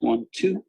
1, 2.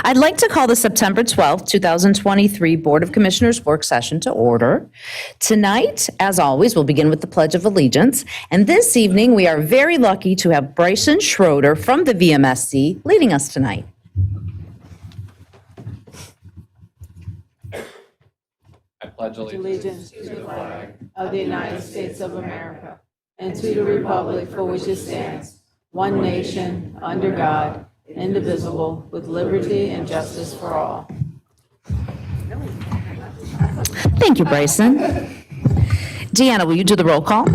I'd like to call the September 12th, 2023 Board of Commissioners work session to order. Tonight, as always, we'll begin with the Pledge of Allegiance. And this evening, we are very lucky to have Bryson Schroeder from the VMSC leading us tonight. I pledge allegiance to the flag of the United States of America and to the republic for which it stands, one nation, under God, indivisible, with liberty and justice for all. Thank you, Bryson. Deanna, will you do the roll call?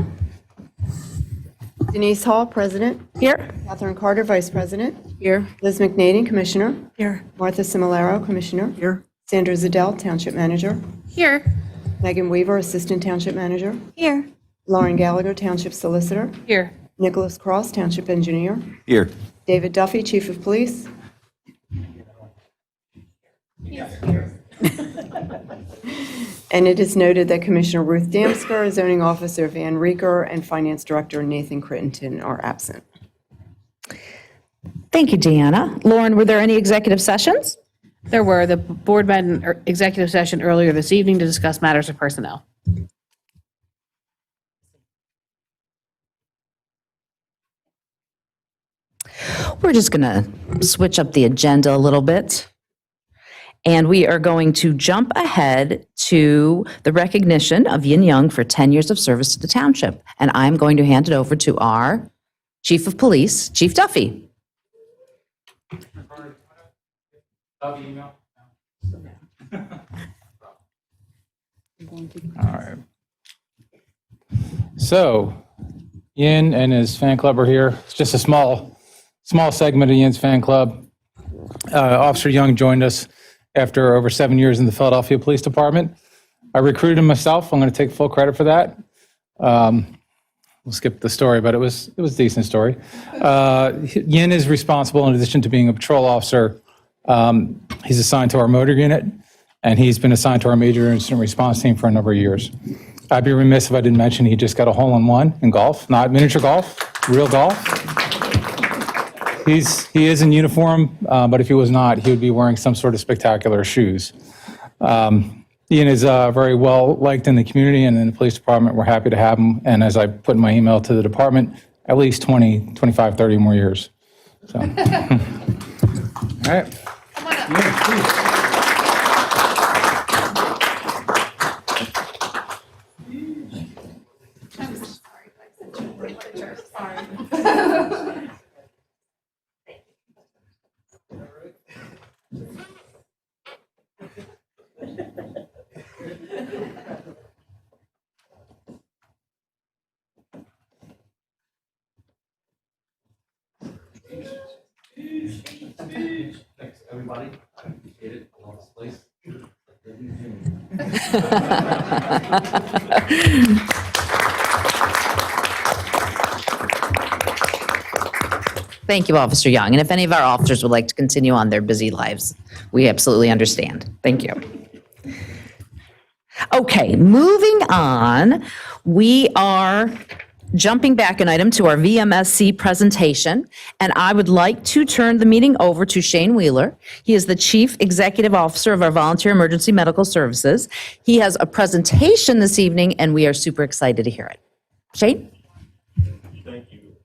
Denise Hall, President. Here. Catherine Carter, Vice President. Here. Liz McNady, Commissioner. Here. Martha Similaro, Commissioner. Here. Sandra Zadell, Township Manager. Here. Megan Weaver, Assistant Township Manager. Here. Lauren Gallagher, Township Solicitor. Here. Nicholas Cross, Township Engineer. Here. David Duffy, Chief of Police. And it is noted that Commissioner Ruth Damsker, Zoning Officer Van Reeker, and Finance Director Nathan Crittenton are absent. Thank you, Deanna. Lauren, were there any executive sessions? There were. The board met in executive session earlier this evening to discuss matters of personnel. We're just going to switch up the agenda a little bit. And we are going to jump ahead to the recognition of Yin Young for 10 years of service to the township. And I'm going to hand it over to our Chief of Police, Chief Duffy. All right. So, Yin and his fan club are here. It's just a small segment of Yin's fan club. Officer Young joined us after over 7 years in the Philadelphia Police Department. I recruited him myself. I'm going to take full credit for that. We'll skip the story, but it was a decent story. Yin is responsible, in addition to being a patrol officer. He's assigned to our motor unit, and he's been assigned to our major incident response team for a number of years. I'd be remiss if I didn't mention he just got a hole-in-one in golf, not miniature golf, real golf. He is in uniform, but if he was not, he would be wearing some sort of spectacular shoes. Ian is very well liked in the community and in the police department. We're happy to have him. And as I put in my email to the department, at least 20, 25, 30 more years. So, all right. Come on up. Yeah, please. Thanks, everybody. I appreciate it. I love this place. Thank you, Officer Young. And if any of our officers would like to continue on their busy lives, we absolutely understand. Thank you. Okay, moving on, we are jumping back an item to our VMSC presentation, and I would like to turn the meeting over to Shane Wheeler. He is the Chief Executive Officer of our Volunteer Emergency Medical Services. He has a presentation this evening, and we are super excited to hear it. Shane? Thank you.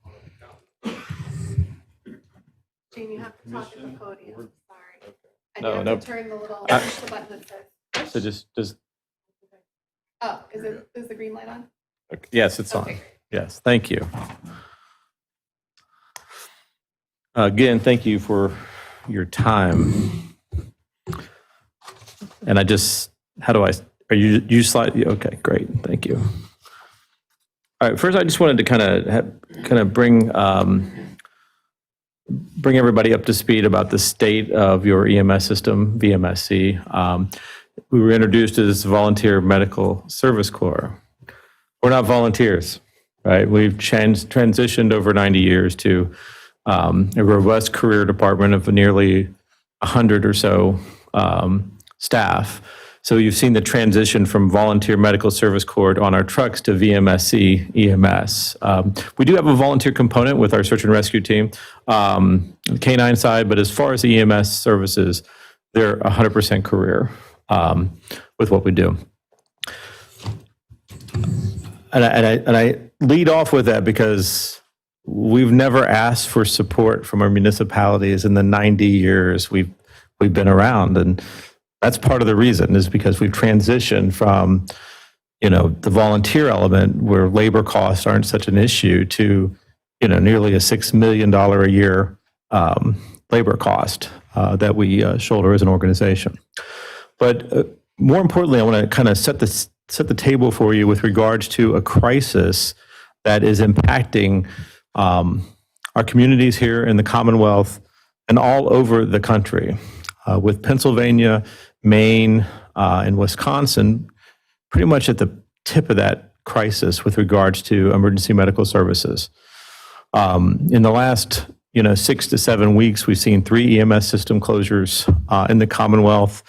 Jane, you have to talk at the podium, sorry. And No, you have no. to turn the little push the button that says, So just, oh, is the green light on? yes, it's on. Okay. Yes, thank you. Again, thank you for your time. And I just, are you slide? Okay, great, thank you. All right, first I just wanted to kind of bring everybody up to speed about the state of your EMS system, VMSC. We were introduced as Volunteer Medical Service Corps. We're not volunteers, right? We've transitioned over 90 years to a robust career department of nearly 100 or so staff. So you've seen the transition from volunteer medical service corps on our trucks to VMSC EMS. We do have a volunteer component with our search and rescue team, the canine side, but as far as the EMS services, they're 100% career with what we do. And I lead off with that because we've never asked for support from our municipalities in the 90 years we've been around, and that's part of the reason is because we've transitioned from, the volunteer element where labor costs aren't such an issue to, nearly a $6 million a year labor cost that we shoulder as an organization. But more importantly, I want to kind of set the table for you with regards to a crisis that is impacting our communities here in the Commonwealth and all over the country. With Pennsylvania, Maine, and Wisconsin pretty much at the tip of that crisis with regards to emergency medical services. In the last 6 to 7 weeks, we've seen 3 EMS system closures in the Commonwealth,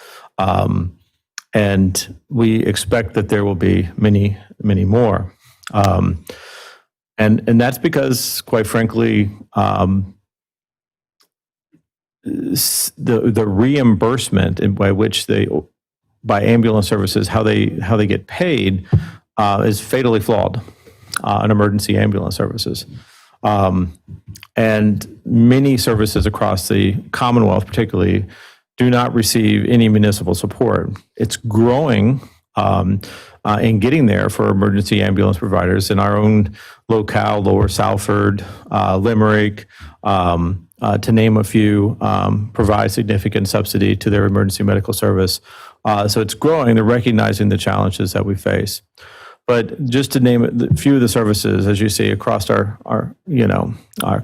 and we expect that there will be many, many more. And that's because, quite frankly, the reimbursement by which by ambulance services, how they get paid is fatally flawed in emergency ambulance services. And many services across the Commonwealth, particularly, do not receive any municipal support. It's growing in getting there for emergency ambulance providers in our own locale, Lower Salford, Limerick, to name a few, provide significant subsidy to their emergency medical service. So it's growing. They're recognizing the challenges that we face. But just to name a few of the services, as you see across our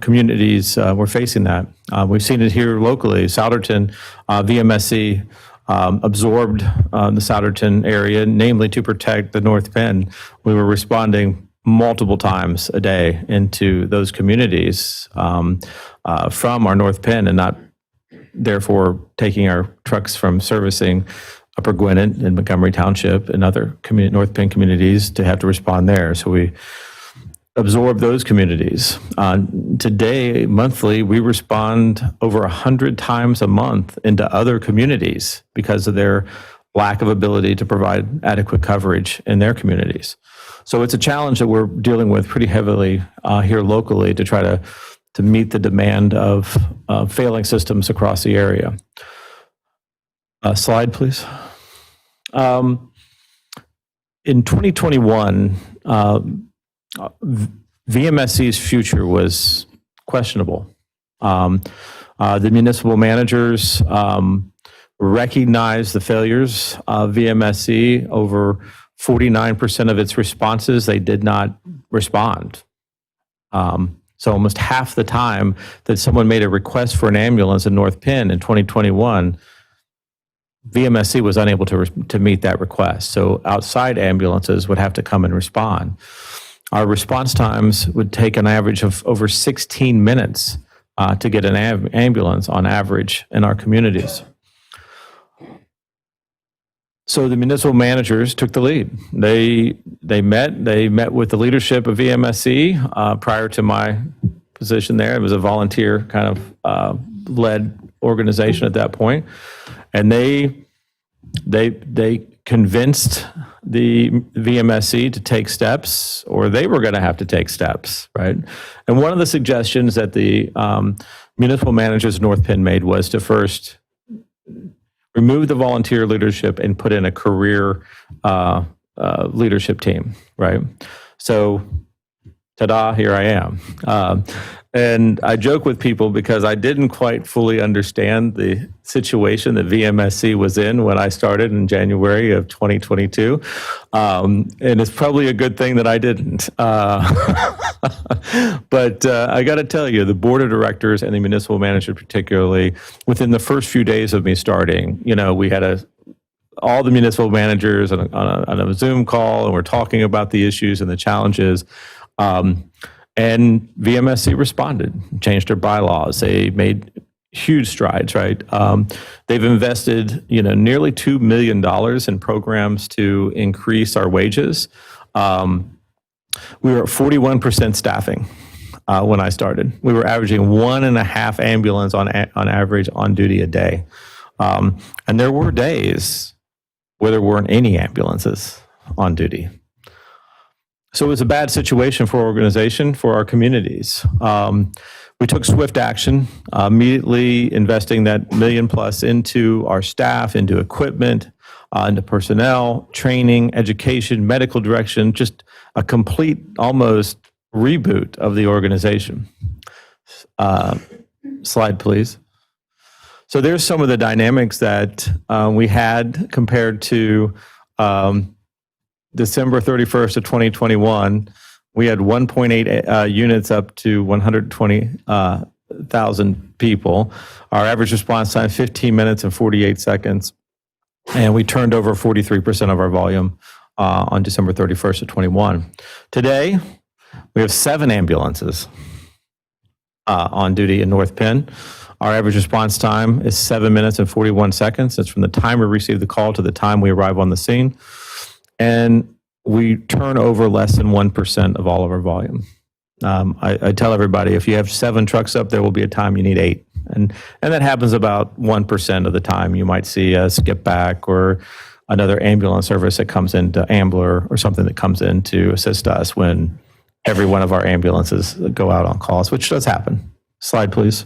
communities, we're facing that. We've seen it here locally. Souderton, VMSC absorbed the Souderton area, namely to protect the North Penn. We were responding multiple times a day into those communities from our North Penn, and not therefore taking our trucks from servicing Upper Gwynedd and Montgomery Township and other North Penn communities to have to respond there. So we absorb those communities. Today, monthly, we respond over 100 times a month into other communities because of their lack of ability to provide adequate coverage in their communities. So it's a challenge that we're dealing with pretty heavily here locally to try to meet the demand of failing systems across the area. Slide, please. In 2021, VMSC's future was questionable. The municipal managers recognized the failures of VMSC. Over 49% of its responses, they did not respond. So almost half the time that someone made a request for an ambulance in North Penn in 2021, VMSC was unable to meet that request. So outside ambulances would have to come and respond. Our response times would take an average of over 16 minutes to get an ambulance on average in our communities. So the municipal managers took the lead. They met with the leadership of VMSC prior to my position there. It was a volunteer kind of led organization at that point. And they convinced the VMSC to take steps, or they were going to have to take steps, right? And one of the suggestions that the municipal managers of North Penn made was to first remove the volunteer leadership and put in a career leadership team, right? So, ta-da, here I am. And I joke with people because I didn't quite fully understand the situation that VMSC was in when I started in January of 2022. And it's probably a good thing that I didn't. But I got to tell you, the board of directors and the municipal manager particularly, within the first few days of me starting, we had all the municipal managers on a Zoom call, and we're talking about the issues and the challenges. And VMSC responded, changed their bylaws. They made, huge strides, right? They've invested, nearly $2 million in programs to increase our wages. We were at 41% staffing when I started. We were averaging 1.5 ambulance on average on duty a day. And there were days where there weren't any ambulances on duty. So it was a bad situation for our organization, for our communities. We took swift action, immediately investing that $1 million plus into our staff, into equipment, into personnel, training, education, medical direction, just a complete, almost reboot of the organization. Slide, please. So there's some of the dynamics that we had compared to December 31st of 2021. We had 1.8 units up to 120,000 people. Our average response time, 15 minutes and 48 seconds. And we turned over 43% of our volume on December 31st of 21. Today, we have 7 ambulances on duty in North Penn. Our average response time is 7 minutes and 41 seconds. That's from the time we receive the call to the time we arrive on the scene. And we turn over less than 1% of all of our volume. I tell everybody, if you have 7 trucks up, there will be a time you need 8. And that happens about 1% of the time. You might see a skip back or another ambulance service that comes into Ambler or something that comes in to assist us when every one of our ambulances go out on calls, which does happen. Slide, please.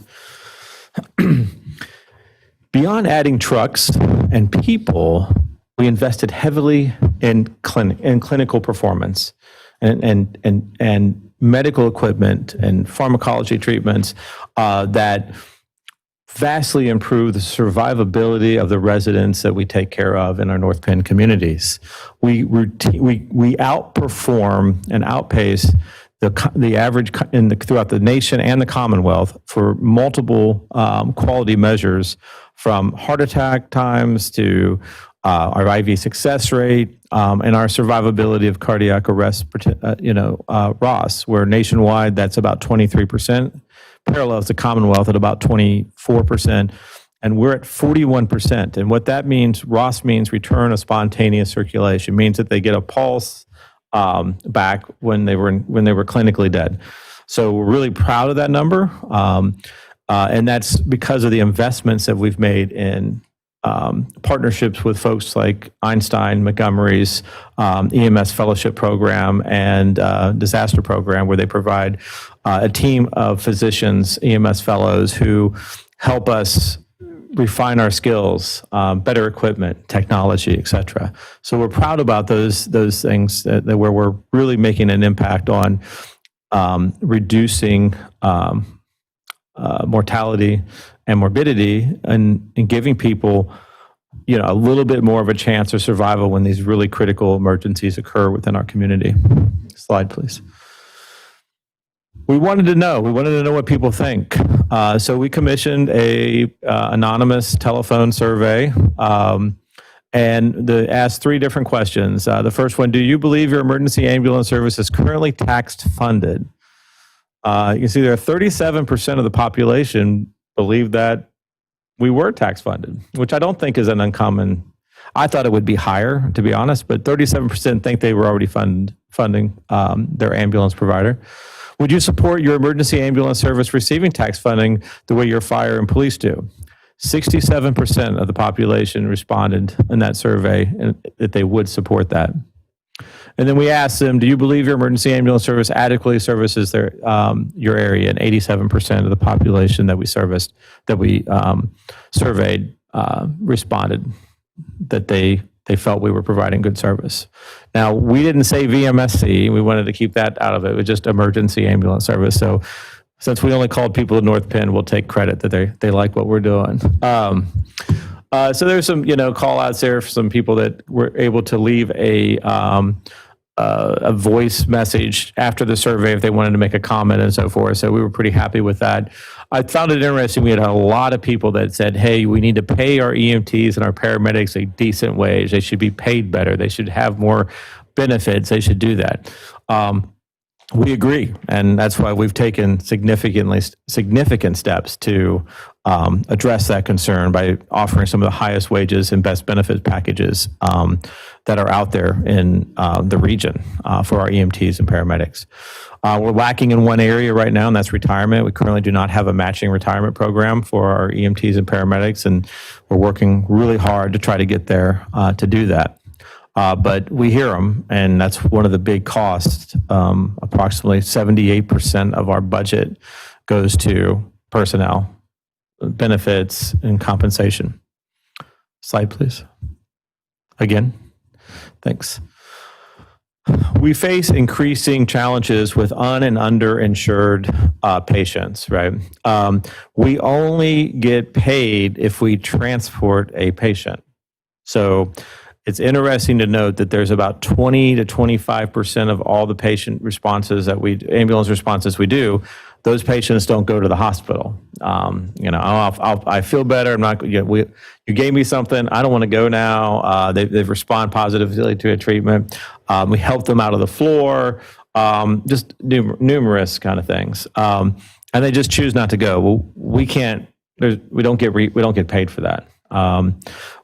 Beyond adding trucks and people, we invested heavily in clinical performance and medical equipment and pharmacology treatments that vastly improve the survivability of the residents that we take care of in our North Penn communities. We outperform and outpace the average throughout the nation and the Commonwealth for multiple quality measures, from heart attack times to our IV success rate, and our survivability of cardiac arrest, ROS, where nationwide that's about 23%, parallels the Commonwealth at about 24%, and we're at 41%. And what that means, ROS means return of spontaneous circulation, means that they get a pulse back when they were clinically dead. So we're really proud of that number, and that's because of the investments that we've made in partnerships with folks like Einstein, Montgomery's EMS fellowship program and disaster program, where they provide a team of physicians, EMS fellows, who help us refine our skills, better equipment, technology, et cetera. So we're proud about those things that where we're really making an impact on reducing mortality and morbidity, and giving people, a little bit more of a chance of survival when these really critical emergencies occur within our community. Slide, please. We wanted to know what people think. So we commissioned a anonymous telephone survey, and asked 3 different questions. The first one: do you believe your emergency ambulance service is currently tax funded? You can see there are 37% of the population believe that we were tax funded, which I don't think is an uncommon. I thought it would be higher, to be honest, but 37% think they were already funding their ambulance provider. Would you support your emergency ambulance service receiving tax funding the way your fire and police do? 67% of the population responded in that survey that they would support that. And then we asked them, do you believe your emergency ambulance service adequately services your area? And 87% of the population that we surveyed responded that they felt we were providing good service. Now, we didn't say VMSC. We wanted to keep that out of it. It was just emergency ambulance service. So since we only called people in North Penn, we'll take credit that they like what we're doing. So there's some, call outs there for some people that were able to leave a voice message after the survey if they wanted to make a comment and so forth. So we were pretty happy with that. I found it interesting. We had a lot of people that said, hey, we need to pay our EMTs and our paramedics a decent wage. They should be paid better. They should have more benefits. They should do that. We agree. And that's why we've taken significant steps to address that concern by offering some of the highest wages and best benefit packages that are out there in the region for our EMTs and paramedics. We're lacking in one area right now, and that's retirement. We currently do not have a matching retirement program for our EMTs and paramedics, and we're working really hard to try to get there to do that. But we hear them, and that's one of the big costs. Approximately 78% of our budget goes to personnel, benefits, and compensation. Slide, please. Again, thanks. We face increasing challenges with un- and underinsured patients, right? We only get paid if we transport a patient. So it's interesting to note that there's about 20 to 25% of all the patient responses ambulance responses we do, those patients don't go to the hospital. I feel better. I'm not. You gave me something. I don't want to go now. They respond positively to a treatment. We help them out of the floor. Just numerous kind of things, and they just choose not to go. Well, we can't. We don't get paid for that.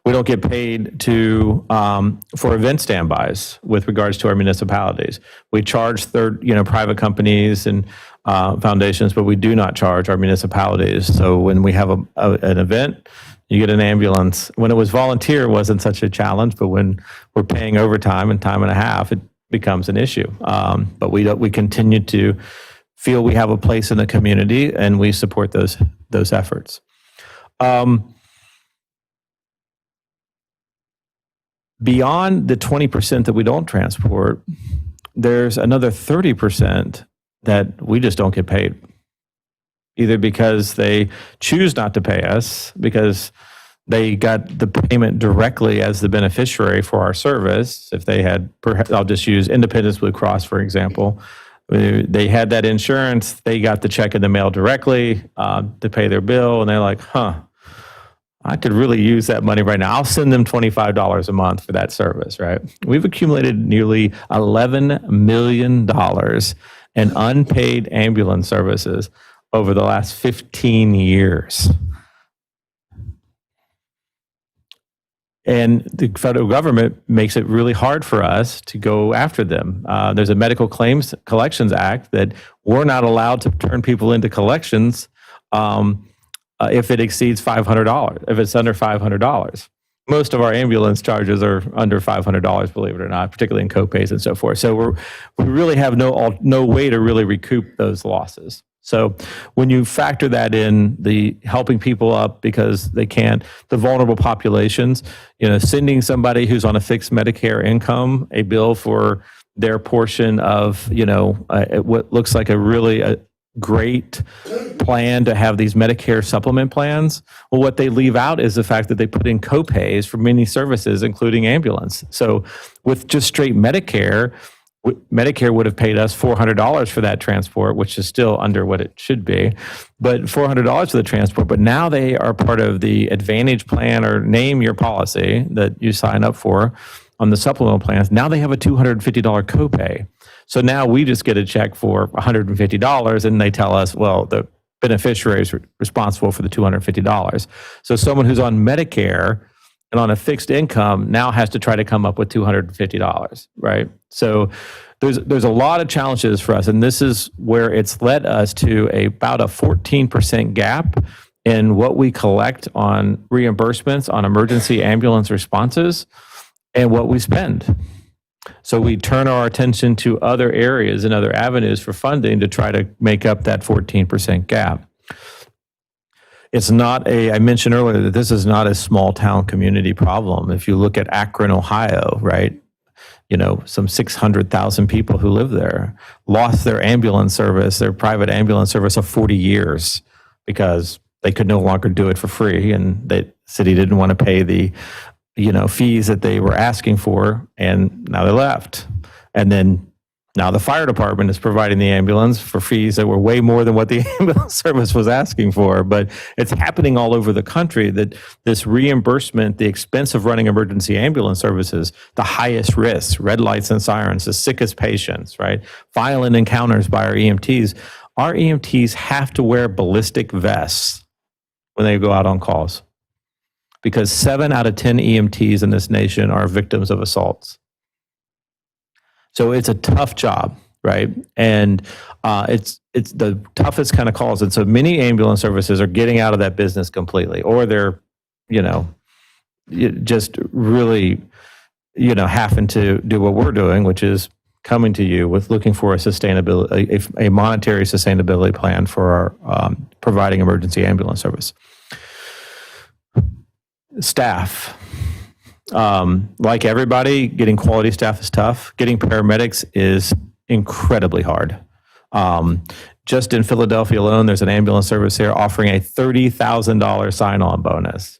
We don't get paid for event standbys with regards to our municipalities. We charge private companies and foundations, but we do not charge our municipalities. So when we have an event, you get an ambulance. When it was volunteer, it wasn't such a challenge, but when we're paying overtime and time and a half, it becomes an issue. But we continue to feel we have a place in the community, and we support those efforts. Beyond the 20% that we don't transport, there's another 30% that we just don't get paid. Either because they choose not to pay us, because they got the payment directly as the beneficiary for our service. If they had, I'll just use Independence Blue Cross, for example. They had that insurance, they got the check in the mail directly to pay their bill, and they're like, I could really use that money right now. I'll send them $25 a month for that service, right? We've accumulated nearly $11 million in unpaid ambulance services over the last 15 years. And the federal government makes it really hard for us to go after them. There's a Medical Claims Collections Act that we're not allowed to turn people into collections if it exceeds $500, if it's under $500. Most of our ambulance charges are under $500, believe it or not, particularly in copays and so forth. So we really have no way to really recoup those losses. So when you factor that in, the helping people up because they can't, the vulnerable populations, sending somebody who's on a fixed Medicare income a bill for their portion of, what looks like a great plan to have these Medicare supplement plans. Well, what they leave out is the fact that they put in copays for many services, including ambulance. So with just straight Medicare would have paid us $400 for that transport, which is still under what it should be, but $400 for the transport. But now they are part of the Advantage plan, or name your policy that you sign up for on the supplemental plans. Now they have a $250 copay. So now we just get a check for $150, and they tell us, well, the beneficiary is responsible for the $250. So someone who's on Medicare and on a fixed income now has to try to come up with $250, right? So there's a lot of challenges for us, and this is where it's led us to about a 14% gap in what we collect on reimbursements on emergency ambulance responses and what we spend. So we turn our attention to other areas and other avenues for funding to try to make up that 14% gap. It's not I mentioned earlier that this is not a small town community problem. If you look at Akron, Ohio, right? Some 600,000 people who live there lost their ambulance service, their private ambulance service of 40 years because they could no longer do it for free, and the city didn't want to pay the fees that they were asking for, and now they left. And then now the fire department is providing the ambulance for fees that were way more than what the ambulance service was asking for. But it's happening all over the country that this reimbursement, the expense of running emergency ambulance services, the highest risks, red lights and sirens, the sickest patients, right? Violent encounters by our EMTs. Our EMTs have to wear ballistic vests when they go out on calls. Because 7 out of 10 EMTs in this nation are victims of assaults. So it's a tough job, right? And it's the toughest kind of calls. And so many ambulance services are getting out of that business completely, or they're, just really, having to do what we're doing, which is coming to you with looking for a sustainability, a monetary sustainability plan for our providing emergency ambulance service. Staff. Like everybody, getting quality staff is tough. Getting paramedics is incredibly hard. Just in Philadelphia alone, there's an ambulance service here offering a $30,000 sign-on bonus.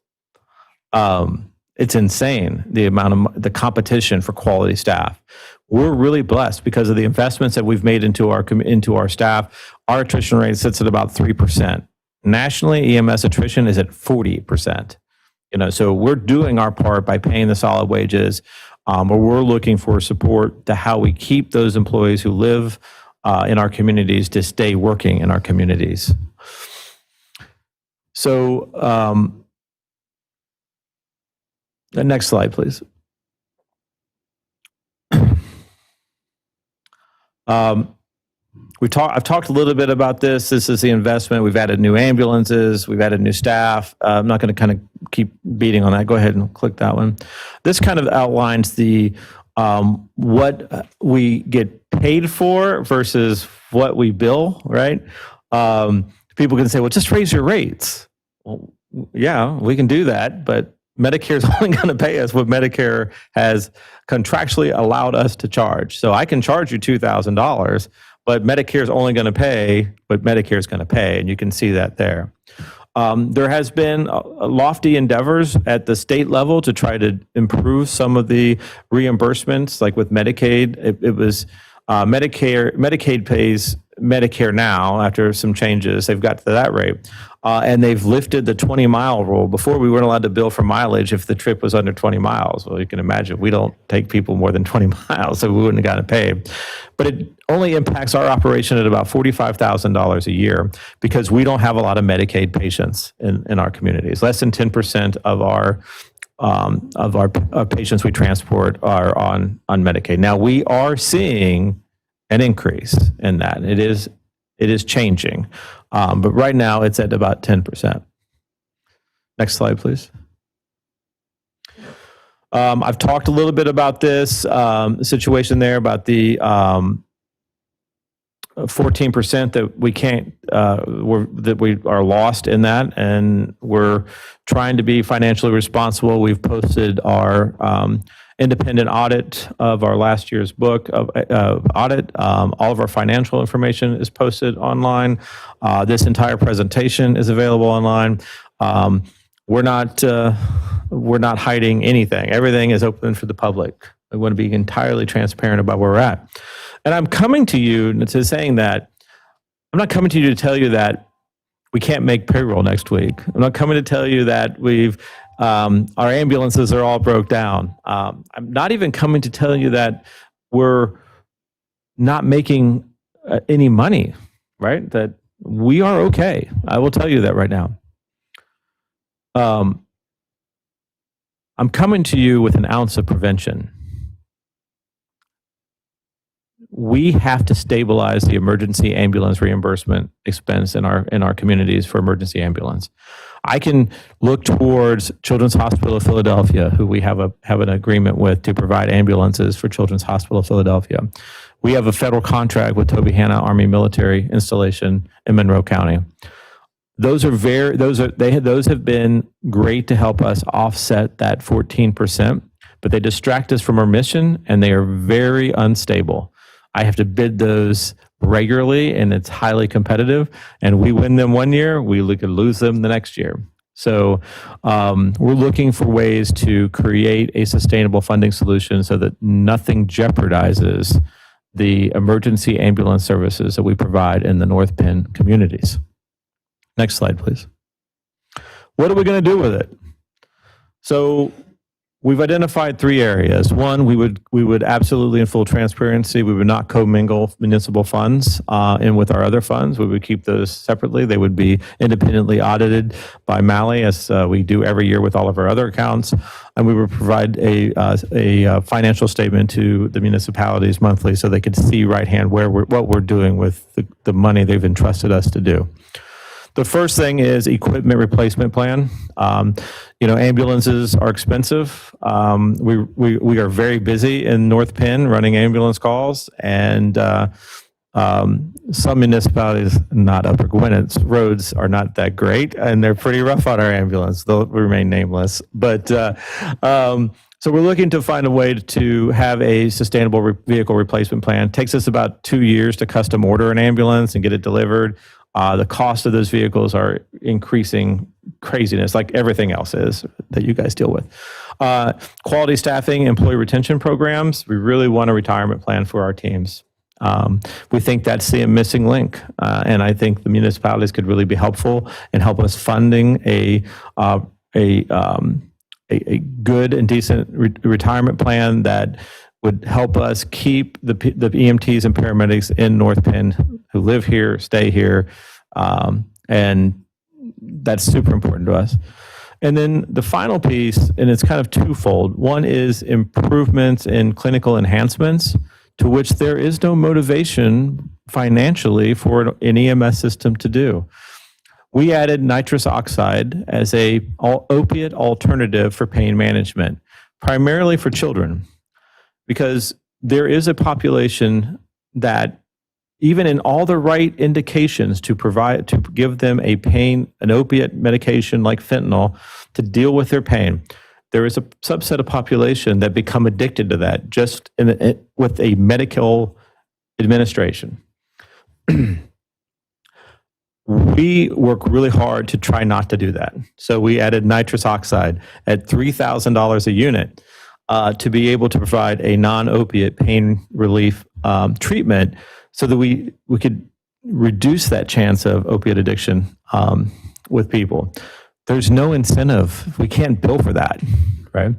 It's insane, the competition for quality staff. We're really blessed because of the investments that we've made into our staff. Our attrition rate sits at about 3%. Nationally, EMS attrition is at 40%. So we're doing our part by paying the solid wages, but we're looking for support to how we keep those employees who live in our communities to stay working in our communities. So the next slide, please. I've talked a little bit about this. This is the investment. We've added new ambulances. We've added new staff. I'm not going to kind of keep beating on that. Go ahead and click that one. This kind of outlines the what we get paid for versus what we bill, right? People can say, well, just raise your rates. Well, yeah, we can do that, but Medicare is only going to pay us what Medicare has contractually allowed us to charge. So I can charge you $2,000, but Medicare is only going to pay what Medicare is going to pay, and you can see that there. There has been lofty endeavors at the state level to try to improve some of the reimbursements, like with Medicaid. It was Medicaid pays Medicare now after some changes. They've got to that rate. And they've lifted the 20-mile rule. Before, we weren't allowed to bill for mileage if the trip was under 20 miles. Well, you can imagine we don't take people more than 20 miles, so we wouldn't have gotten paid. But it only impacts our operation at about $45,000 a year because we don't have a lot of Medicaid patients in our communities. Less than 10% of our patients we transport are on Medicaid. Now, we are seeing an increase in that. It is changing. But right now it's at about 10%. Next slide, please. I've talked a little bit about this situation there, about the 14% that we can't, that we are lost in that, and we're trying to be financially responsible. We've posted our independent audit of our last year's book of audit. All of our financial information is posted online. This entire presentation is available online. We're not hiding anything. Everything is open for the public. We want to be entirely transparent about where we're at. And I'm coming to you to saying that I'm not coming to you to tell you that we can't make payroll next week. I'm not coming to tell you that our ambulances are all broke down. I'm not even coming to tell you that we're not making any money, right? That we are okay. I will tell you that right now. I'm coming to you with an ounce of prevention. We have to stabilize the emergency ambulance reimbursement expense in our communities for emergency ambulance. I can look towards Children's Hospital of Philadelphia, who we have an agreement with to provide ambulances for Children's Hospital of Philadelphia. We have a federal contract with Toby Hanna Army Military Installation in Monroe County. Those have been great to help us offset that 14%, but they distract us from our mission and they are very unstable. I have to bid those regularly and it's highly competitive, and we win them one year, we could lose them the next year. So we're looking for ways to create a sustainable funding solution so that nothing jeopardizes the emergency ambulance services that we provide in the North Penn communities. Next slide, please. What are we going to do with it? So We've identified 3 areas. One, we would absolutely, in full transparency, we would not commingle municipal funds in with our other funds. We would keep those separately. They would be independently audited by Mally, as we do every year with all of our other accounts. And we would provide a financial statement to the municipalities monthly so they could see right-hand what we're doing with the money they've entrusted us to do. The first thing is equipment replacement plan. Ambulances are expensive. We are very busy in North Penn running ambulance calls, and some municipalities, not Upper Gwinnett, roads are not that great, and they're pretty rough on our ambulance. They'll remain nameless. But so we're looking to find a way to have a sustainable vehicle replacement plan. It takes us about 2 years to custom order an ambulance and get it delivered. The cost of those vehicles are increasing craziness, like everything else is that you guys deal with. Quality staffing, employee retention programs. We really want a retirement plan for our teams. We think that's the missing link, and I think the municipalities could really be helpful in help us funding a good and decent retirement plan that would help us keep the EMTs and paramedics in North Penn who live here, stay here, and that's super important to us. And then the final piece, and it's kind of twofold. One is improvements in clinical enhancements, to which there is no motivation financially for an EMS system to do. We added nitrous oxide as a opiate alternative for pain management, primarily for children, because there is a population that, even in all the right indications to give them an opiate medication like fentanyl to deal with their pain, there is a subset of population that become addicted to that just with a medical administration. We work really hard to try not to do that. So we added nitrous oxide at $3,000 a unit to be able to provide a non-opiate pain relief treatment so that we could reduce that chance of opiate addiction with people. There's no incentive. We can't bill for that, right?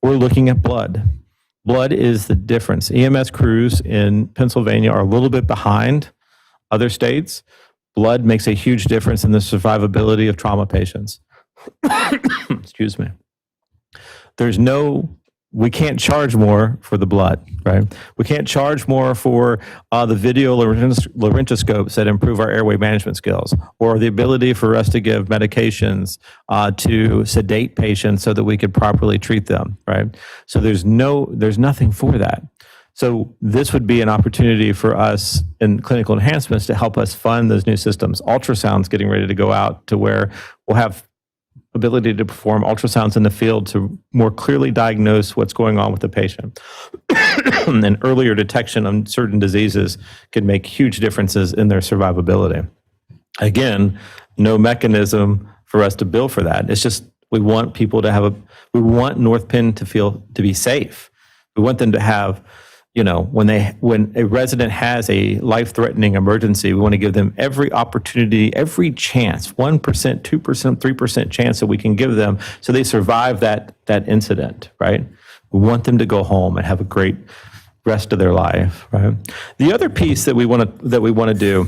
We're looking at blood. Blood is the difference. EMS crews in Pennsylvania are a little bit behind other states. Blood makes a huge difference in the survivability of trauma patients. Excuse me. We can't charge more for the blood, right? We can't charge more for the video laryngoscopes that improve our airway management skills, or the ability for us to give medications to sedate patients so that we could properly treat them, right? So there's nothing for that. So this would be an opportunity for us in clinical enhancements to help us fund those new systems. Ultrasound's getting ready to go out to where we'll have ability to perform ultrasounds in the field to more clearly diagnose what's going on with the patient. And earlier detection on certain diseases could make huge differences in their survivability. Again, no mechanism for us to bill for that. It's just we want people to we want North Penn to be safe. We want them to have, when a resident has a life-threatening emergency, we want to give them every opportunity, every chance, 1%, 2%, 3% chance that we can give them so they survive that incident, right? We want them to go home and have a great rest of their life, right? The other piece that we want to do,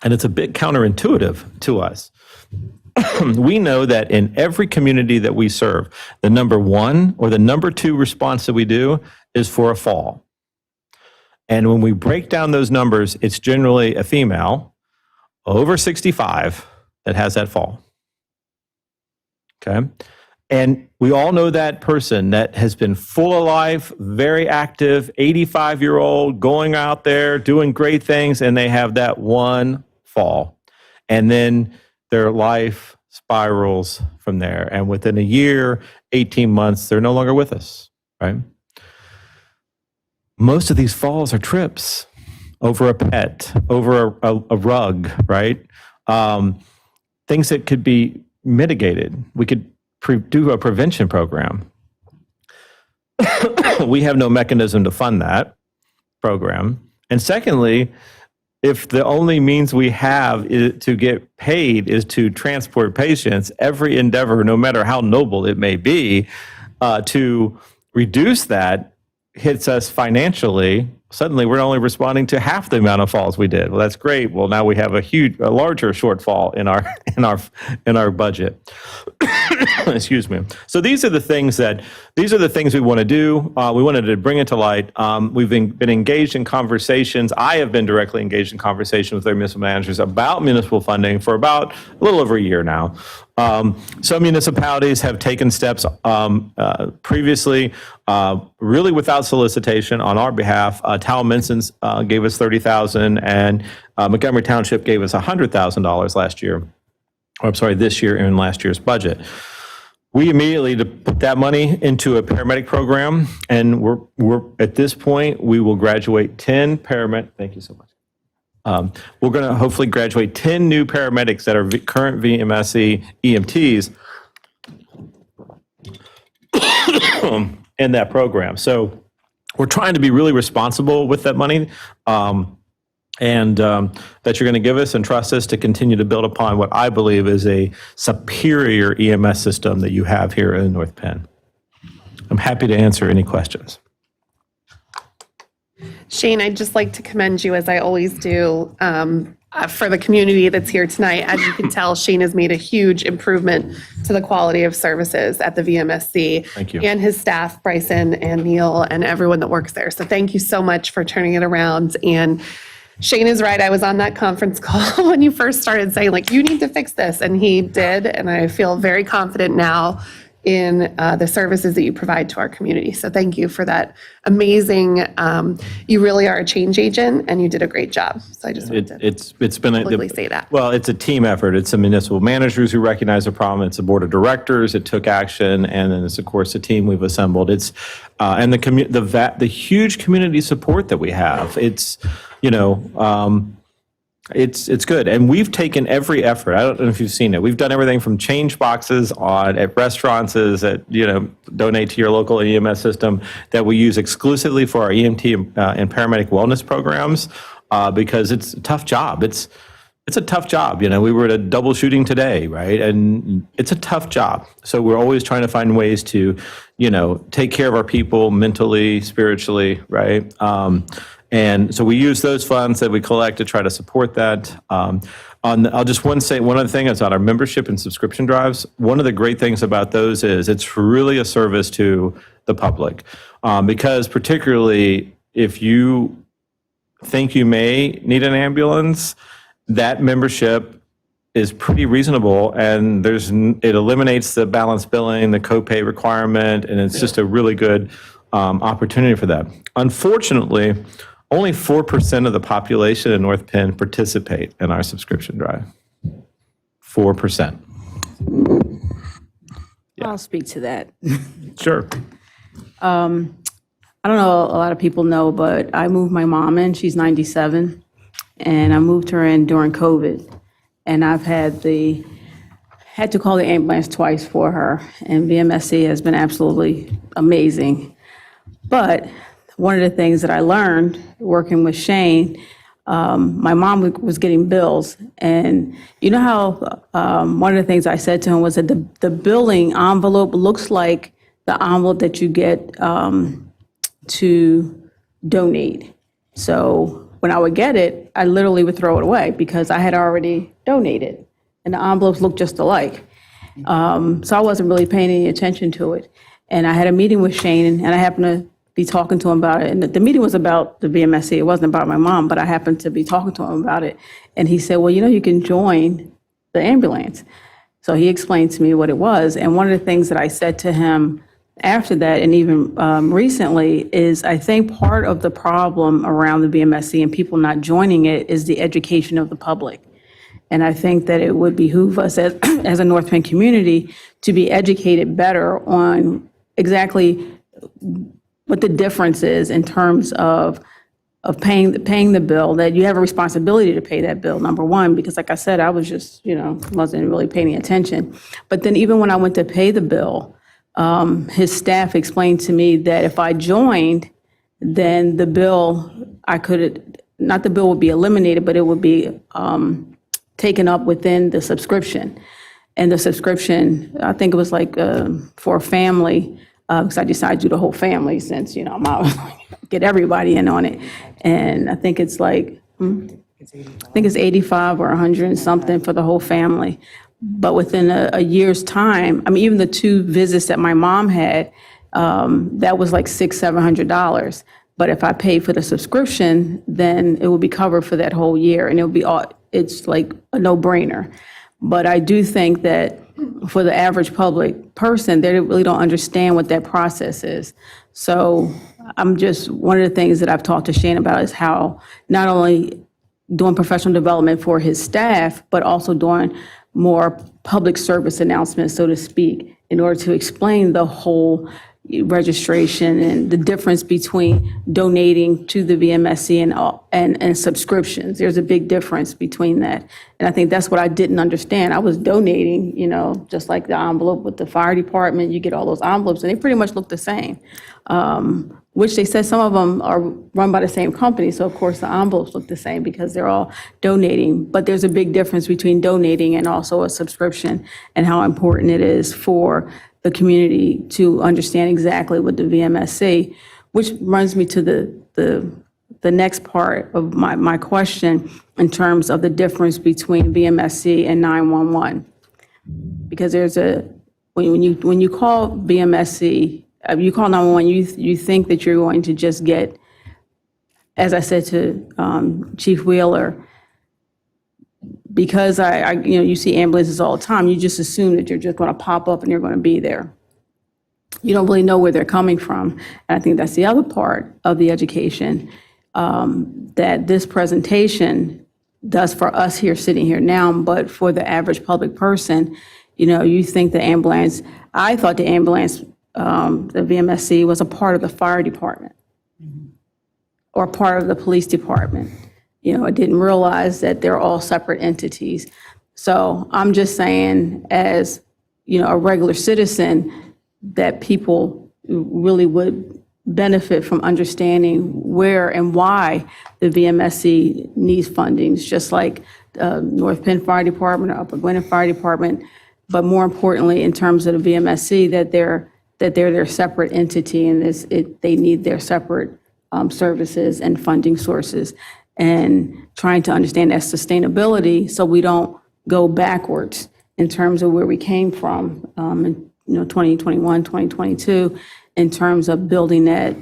and it's a bit counterintuitive to us, we know that in every community that we serve, the number one or the number two response that we do is for a fall. And when we break down those numbers, it's generally a female over 65 that has that fall. Okay? And we all know that person that has been full of life, very active, 85-year-old, going out there, doing great things, and they have that one fall. And then their life spirals from there. And within a year, 18 months, they're no longer with us, right? Most of these falls are trips over a pet, over a rug, right? Things that could be mitigated. We could do a prevention program. We have no mechanism to fund that program. And secondly, if the only means we have to get paid is to transport patients, every endeavor, no matter how noble it may be, to reduce that hits us financially. Suddenly, we're only responding to half the amount of falls we did. Well, that's great. Well, now we have a larger shortfall in our budget. Excuse me. So these are the things we want to do. We wanted to bring it to light. We've been engaged in conversations. I have been directly engaged in conversations with our municipal managers about municipal funding for about a little over a year now. Some municipalities have taken steps previously, really without solicitation on our behalf. Taliesin gave us $30,000, and Montgomery Township gave us $100,000 last year. This year in last year's budget. We immediately put that money into a paramedic program, and we're at this point we will graduate 10 paramedics. Thank you so much. We're going to hopefully graduate 10 new paramedics that are current VMSE EMTs in that program. So we're trying to be really responsible with that money, and that you're going to give us and trust us to continue to build upon what I believe is a superior EMS system that you have here in North Penn. I'm happy to answer any questions. Shane, I'd just like to commend you, as I always do, for the community that's here tonight. As you can tell, Shane has made a huge improvement to the quality of services at the VMSC. Thank you. And his staff, Bryson and Neil, and everyone that works there. So thank you so much for turning it around. And Shane is right. I was on that conference call when you first started saying, like, you need to fix this. And he did. And I feel very confident now in the services that you provide to our community. So thank you for that amazing, you really are a change agent, and you did a great job. So I just wanted to It's been publicly say that. Well, it's a team effort. It's the municipal managers who recognize the problem. It's the board of directors that took action, and then it's of course the team we've assembled. It's and the huge community support that we have. It's it's good, and we've taken every effort. I don't know if you've seen it. We've done everything from change boxes at restaurants that donate to your local EMS system that we use exclusively for our EMT and paramedic wellness programs because it's a tough job. It's a tough job. We were at a double shooting today, right? And it's a tough job. So we're always trying to find ways to take care of our people mentally, spiritually, right? And so we use those funds that we collect to try to support that. I'll just say one other thing is on our membership and subscription drives. One of the great things about those is it's really a service to the public, because particularly if you think you may need an ambulance, that membership is pretty reasonable, and it eliminates the balance billing, the copay requirement, and it's just a really good opportunity for that. Unfortunately, only 4% of the population in North Penn participate in our subscription drive. 4%. I'll speak to that. Sure. I don't know, a lot of people know, but I moved my mom in. She's 97, and I moved her in during COVID. And I've had to call the ambulance twice for her, and VMSC has been absolutely amazing. But one of the things that I learned working with Shane, my mom was getting bills, and you know how one of the things I said to him was that the billing envelope looks like the envelope that you get to donate. So when I would get it, I literally would throw it away because I had already donated, and the envelopes looked just alike. So I wasn't really paying any attention to it. And I had a meeting with Shane, and I happened to be talking to him about it. And the meeting was about the VMSC. It wasn't about my mom, but I happened to be talking to him about it. And he said, well, you can join the ambulance. So he explained to me what it was. And one of the things that I said to him after that, and even recently, is I think part of the problem around the VMSC and people not joining it is the education of the public. And I think that it would behoove us as a North Penn community to be educated better on exactly what the difference is in terms of paying the bill, that you have a responsibility to pay that bill, number one, because like I said, I was just, wasn't really paying any attention. But then even when I went to pay the bill, his staff explained to me that if I joined, then the bill, not the bill would be eliminated, but it would be taken up within the subscription. And the subscription, I think it was like for a family, because I decided to do the whole family since, I'm out, get everybody in on it. And I think it's like, I think it's 85 or 100 and something for the whole family. But within a year's time, I mean, even the 2 visits that my mom had, that was like $600-700. But if I paid for the subscription, then it would be covered for that whole year, and it would be all, it's like a no-brainer. But I do think that for the average public person, they really don't understand what that process is. So I'm just, one of the things that I've talked to Shane about is how not only doing professional development for his staff, but also doing more public service announcements, so to speak, in order to explain the whole registration and the difference between donating to the VMSC and subscriptions. There's a big difference between that. And I think that's what I didn't understand. I was donating, just like the envelope with the fire department, you get all those envelopes and they pretty much look the same. Which they said some of them are run by the same company. So of course the envelopes look the same because they're all donating. But there's a big difference between donating and also a subscription, and how important it is for the community to understand exactly what the VMSC, which runs me to the next part of my question in terms of the difference between VMSC and 911. Because there's when you call VMSC, you call 911, you think that you're going to just get, as I said to Chief Wheeler, because you see ambulances all the time, you just assume that you're just going to pop up and you're going to be there. You don't really know where they're coming from. And I think that's the other part of the education that this presentation does for us here, sitting here now, but for the average public person, you think the ambulance, I thought the ambulance, the VMSC was a part of the fire department or part of the police department. I didn't realize that they're all separate entities. So I'm just saying, as, a regular citizen, that people really would benefit from understanding where and why the VMSC needs fundings, just like North Penn Fire Department or Upper Gwynedd Fire Department, but more importantly, in terms of the VMSC, that they're their separate entity, and they need their separate services and funding sources, and trying to understand that sustainability so we don't go backwards in terms of where we came from in 2021, 2022, in terms of building that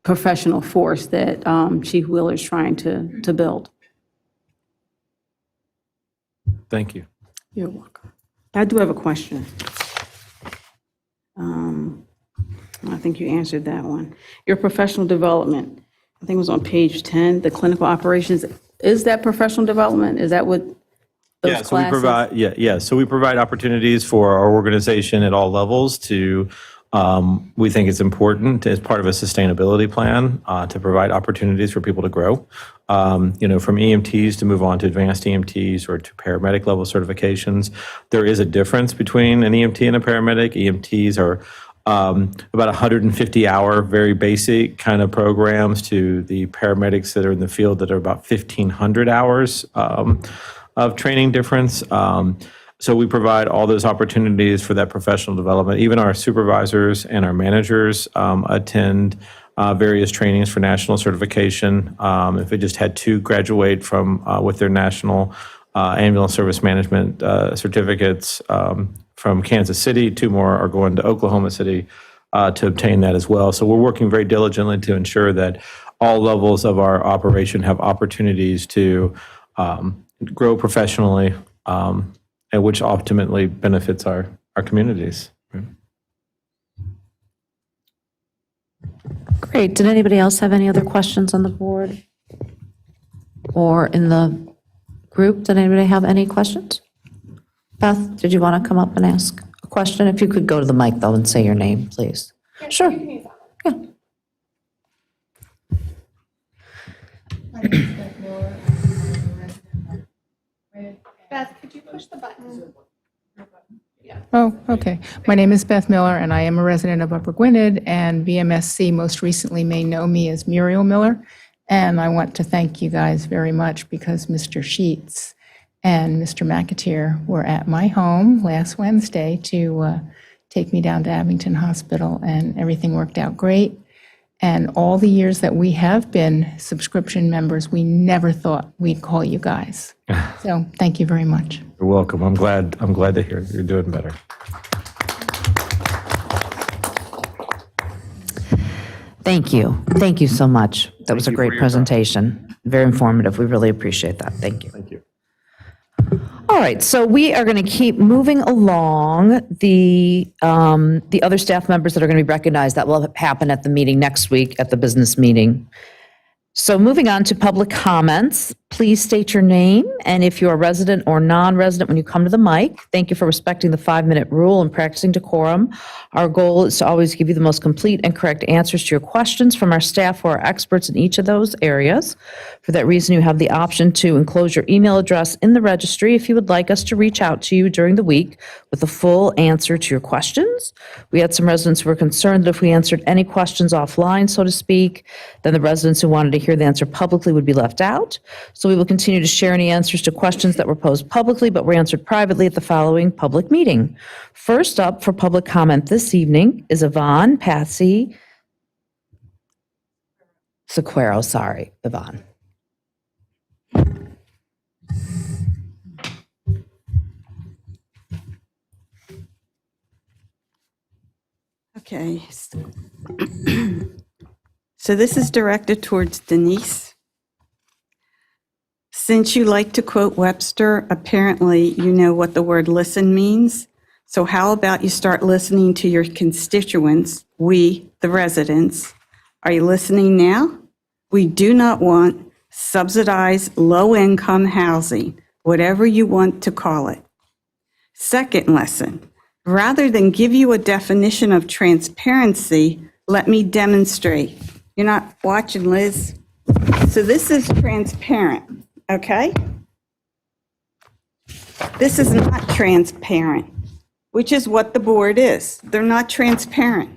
professional force that Chief Wheeler is trying to build. Thank you. You're welcome. I do have a question. I think you answered that one. Your professional development, I think it was on page 10, the clinical operations. Is that professional development? Is that what those Yeah, so classes? so we provide opportunities for our organization at all levels to, we think it's important as part of a sustainability plan to provide opportunities for people to grow. From EMTs to move on to advanced EMTs or to paramedic level certifications. There is a difference between an EMT and a paramedic. EMTs are about 150-hour, very basic kind of programs, to the paramedics that are in the field that are about 1,500 hours of training difference. So we provide all those opportunities for that professional development. Even our supervisors and our managers attend various trainings for national certification. If they just had 2 graduate from with their national ambulance service management certificates from Kansas City, 2 more are going to Oklahoma City to obtain that as well. So we're working very diligently to ensure that all levels of our operation have opportunities to grow professionally, and which ultimately benefits our communities. Great. Did anybody else have any other questions on the board or in the group? Did anybody have any questions? Beth, did you want to come up and ask a question? If you could go to the mic, though, and say your name, please. Sure. Yeah. Beth, could you push the button? Oh, okay. My name is Beth Miller, and I am a resident of Upper Gwynedd, and VMSC most recently may know me as Muriel Miller. And I want to thank you guys very much because Mr. Sheets and Mr. McAteer were at my home last Wednesday to take me down to Abington Hospital, and everything worked out great. And all the years that we have been subscription members, we never thought we'd call you guys. So thank you very much. You're welcome. I'm glad to hear you're doing better. Thank you. Thank you so much. That was a great presentation. Very informative. We really appreciate that. Thank you. Thank you. All right, so we are going to keep moving along. The other staff members that are going to be recognized, that will happen at the meeting next week, at the business meeting. So moving on to public comments, please state your name, and if you're a resident or non-resident when you come to the mic. Thank you for respecting the 5-minute rule and practicing decorum. Our goal is to always give you the most complete and correct answers to your questions from our staff who are experts in each of those areas. For that reason, you have the option to enclose your email address in the registry if you would like us to reach out to you during the week with a full answer to your questions. We had some residents who were concerned that if we answered any questions offline, so to speak, then the residents who wanted to hear the answer publicly would be left out. So we will continue to share any answers to questions that were posed publicly but were answered privately at the following public meeting. First up for public comment this evening is Yvonne Patsy Sequero. Sorry, Yvonne. Okay. So this is directed towards Denise. Since you like to quote Webster, apparently you know what the word listen means. So how about you start listening to your constituents, we, the residents. Are you listening now? We do not want subsidized low-income housing, whatever you want to call it. Second lesson, rather than give you a definition of transparency, let me demonstrate. You're not watching, Liz? So this is transparent, okay? This is not transparent, which is what the board is. They're not transparent.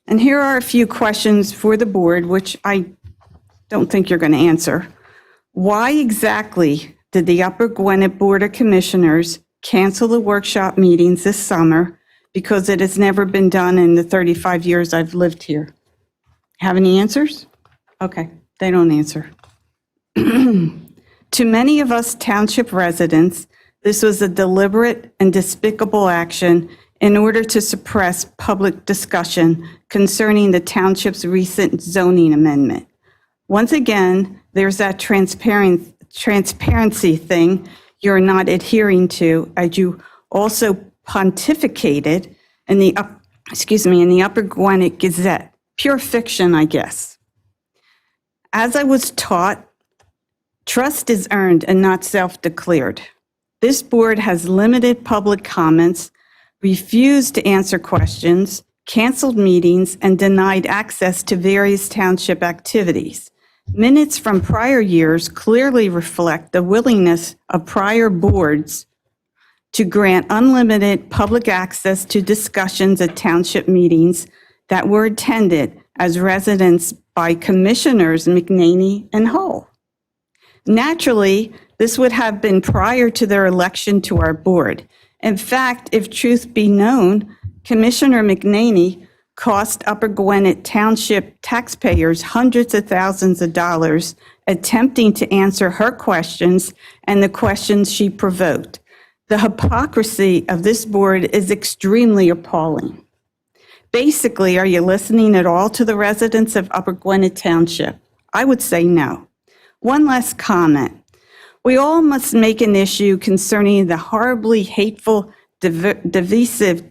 And here are a few questions for the board, which I don't think you're going to answer. Why exactly did the Upper Gwynedd Board of Commissioners cancel the workshop meetings this summer? Because it has never been done in the 35 years I've lived here. Have any answers? Okay, they don't answer. To many of us township residents, this was a deliberate and despicable action in order to suppress public discussion concerning the township's recent zoning amendment. Once again, there's that transparency thing you're not adhering to, as you also pontificated in the Upper Gwynedd Gazette. Pure fiction, I guess. As I was taught, trust is earned and not self-declared. This board has limited public comments, refused to answer questions, canceled meetings, and denied access to various township activities. Minutes from prior years clearly reflect the willingness of prior boards to grant unlimited public access to discussions at township meetings that were attended as residents by Commissioners McNaney and Hull. Naturally, this would have been prior to their election to our board. In fact, if truth be known, Commissioner McNaney cost Upper Gwynedd Township taxpayers hundreds of thousands of dollars attempting to answer her questions and the questions she provoked. The hypocrisy of this board is extremely appalling. Basically, are you listening at all to the residents of Upper Gwynedd Township? I would say no. One last comment. We all must make an issue concerning the horribly hateful, divisive,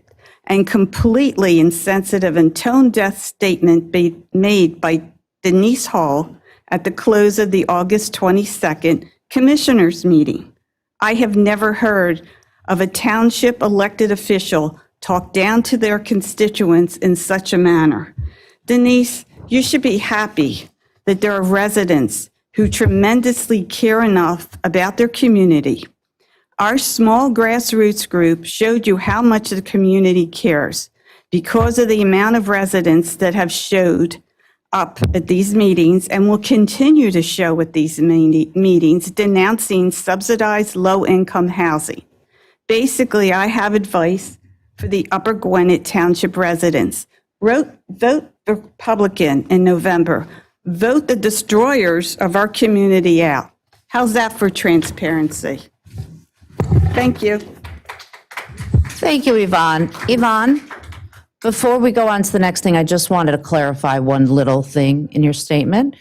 and completely insensitive and tone-deaf statement made by Denise Hall at the close of the August 22nd Commissioners meeting. I have never heard of a township elected official talk down to their constituents in such a manner. Denise, you should be happy that there are residents who tremendously care enough about their community. Our small grassroots group showed you how much the community cares because of the amount of residents that have showed up at these meetings and will continue to show at these meetings denouncing subsidized low-income housing. Basically, I have advice for the Upper Gwynedd Township residents. Vote Republican in November. Vote the destroyers of our community out. How's that for transparency? Thank you. Thank you, Yvonne. Yvonne, before we go on to the next thing, I just wanted to clarify one little thing in your statement.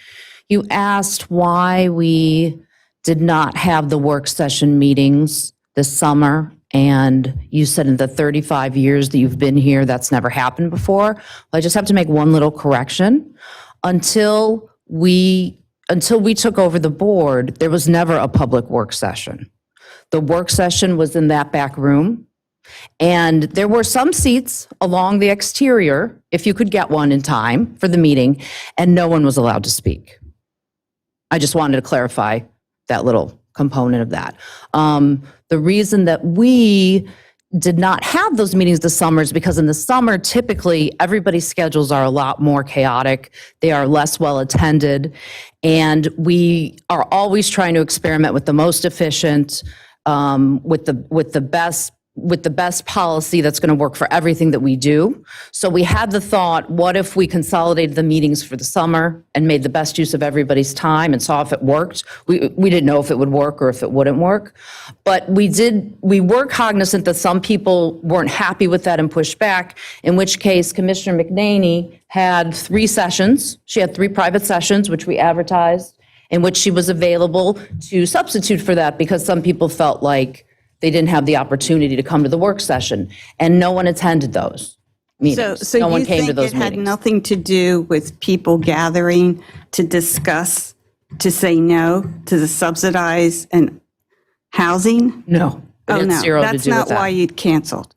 You asked why we did not have the work session meetings this summer, and you said in the 35 years that you've been here, that's never happened before. Well, I just have to make one little correction. Until we took over the board, there was never a public work session. The work session was in that back room, and there were some seats along the exterior, if you could get one in time for the meeting, and no one was allowed to speak. I just wanted to clarify that little component of that. The reason that we did not have those meetings this summer is because in the summer, typically, everybody's schedules are a lot more chaotic. They are less well attended, and we are always trying to experiment with the most efficient, with the best policy that's going to work for everything that we do. So we had the thought, what if we consolidated the meetings for the summer and made the best use of everybody's time and saw if it worked? We didn't know if it would work or if it wouldn't work. But we were cognizant that some people weren't happy with that and pushed back, in which case Commissioner McNaney had 3 sessions. She had 3 private sessions, which we advertised, in which she was available to substitute for that because some people felt like they didn't have the opportunity to come to the work session, and no one attended those meetings. So No one you came to think those it had meetings. nothing to do with people gathering to discuss, to say no to the subsidized and housing? No. It Oh, had no, zero to that's do with not why that. you'd canceled.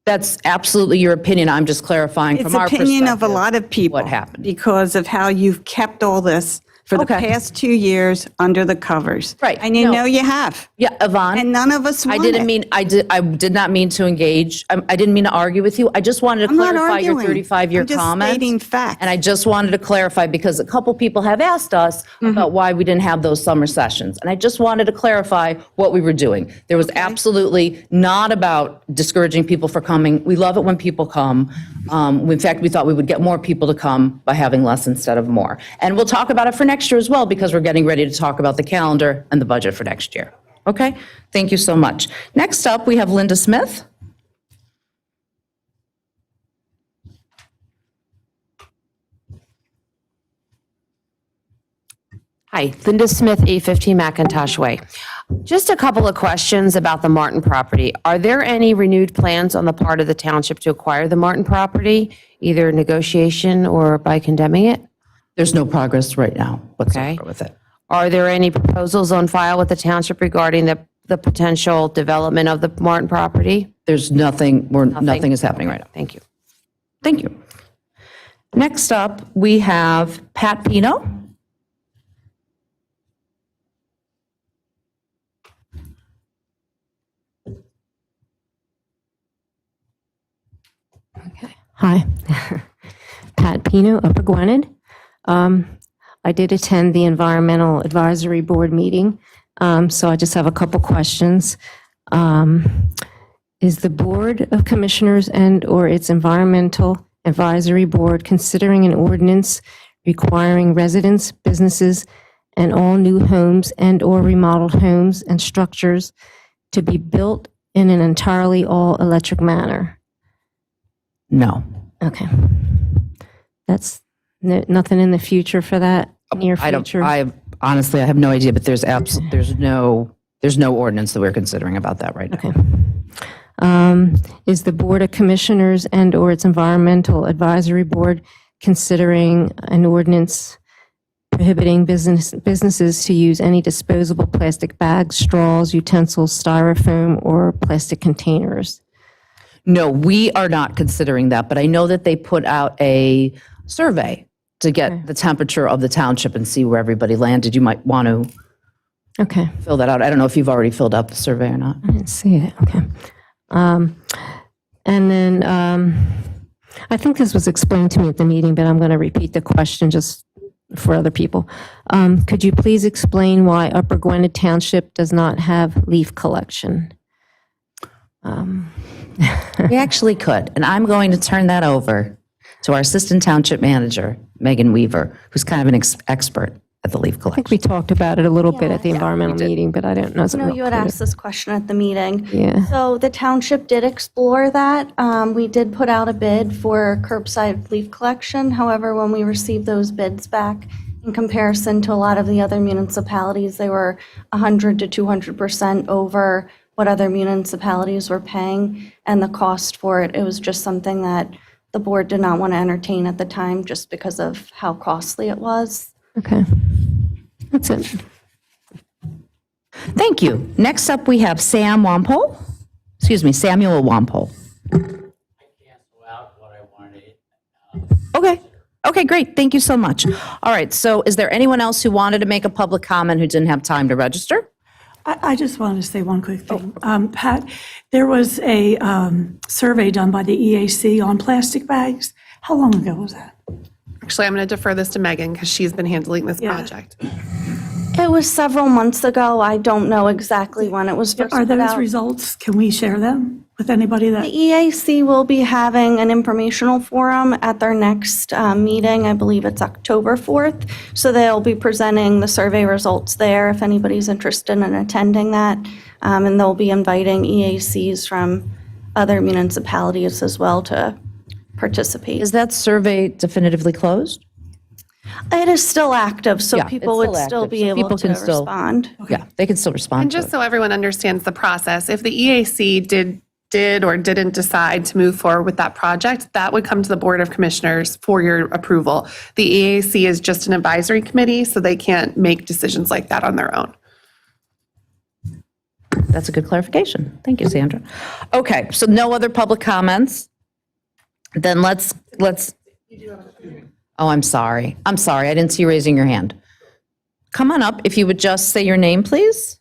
That's absolutely your opinion. I'm just clarifying It's from our perspective. opinion of a lot of people. What happened. Because of how you've kept all this for the Okay. past 2 years under the covers. Right, And you no. know you have. Yeah, Yvonne. And none of us I want didn't it. mean, I did not mean to engage, I didn't mean to argue with you. I just wanted to I'm not clarify your arguing. 35-year I'm just comment. stating facts. And I just wanted to clarify because a couple people have asked us about why we didn't have those summer sessions. And I just wanted to clarify what we were doing. There was absolutely not about discouraging people for coming. We love it when people come. In fact, we thought we would get more people to come by having less instead of more. And we'll talk about it for next year as well, because we're getting ready to talk about the calendar and the budget for next year. Okay? Thank you so much. Next up, we have Linda Smith. Hi, Linda Smith, 815 McIntosh Way. Just a couple of questions about the Martin property. Are there any renewed plans on the part of the township to acquire the Martin property, either negotiation or by condemning it? There's no progress right now whatsoever Okay. with it. Are there any proposals on file with the township regarding the potential development of the Martin property? There's nothing, nothing is happening right now. Thank you. Thank you. Next up, we have Pat Pino. Hi, Pat Pino, Upper Gwynedd. I did attend the Environmental Advisory Board meeting, so I just have a couple questions. Is the Board of Commissioners and/or its Environmental Advisory Board considering an ordinance requiring residents, businesses, and all new homes and/or remodeled homes and structures to be built in an entirely all-electric manner? No. Okay. That's nothing in the future for that, near I don't, future? honestly, I have no idea, but there's no ordinance that we're considering about that right now. Okay. Is the Board of Commissioners and/or its Environmental Advisory Board considering an ordinance prohibiting businesses to use any disposable plastic bags, straws, utensils, styrofoam, or plastic containers? No, we are not considering that, but I know that they put out a survey to get the temperature of the township and see where everybody landed. You might want to Okay. fill that out. I don't know if you've already filled out the survey or not. I didn't see it, okay. And then, I think this was explained to me at the meeting, but I'm going to repeat the question just for other people. Could you please explain why Upper Gwynedd Township does not have leaf collection? We actually could, and I'm going to turn that over to our Assistant Township Manager, Megan Weaver, who's kind of an expert at the leaf I think collection. we talked about it a little bit at the environmental meeting, but I don't know. No, you had asked this question at the meeting. Yeah. So the township did explore that. We did put out a bid for curbside leaf collection. However, when we received those bids back, in comparison to a lot of the other municipalities, they were 100 to 200% over what other municipalities were paying, and the cost for it, it was just something that the board did not want to entertain at the time just because of how costly it was. Okay. That's it. Thank you. Next up, we have Samuel Wampole. Okay. Okay, great. Thank you so much. All right, so is there anyone else who wanted to make a public comment who didn't have time to register? I just wanted to say one quick thing. Pat, there was a survey done by the EAC on plastic bags. How long ago was that? Actually, I'm going to defer this to Megan because she's been handling this project. It was several months ago. I don't know exactly when it was first Are put those out. results, can we share them with anybody The that? EAC will be having an informational forum at their next meeting. I believe it's October 4th. So they'll be presenting the survey results there if anybody's interested in attending that. And they'll be inviting EACs from other municipalities as well to participate. Is that survey definitively closed? It is still active, so Yeah, people it's would still still active, be so able people to can still- respond. Yeah, they can still respond And to just it. so everyone understands the process, if the EAC did or didn't decide to move forward with that project, that would come to the Board of Commissioners for your approval. The EAC is just an advisory committee, so they can't make decisions like that on their own. That's a good clarification. Thank you, Sandra. Okay, so no other public comments? Then let's. Oh, I'm sorry. I'm sorry. I didn't see you raising your hand. Come on up. If you would just say your name, please.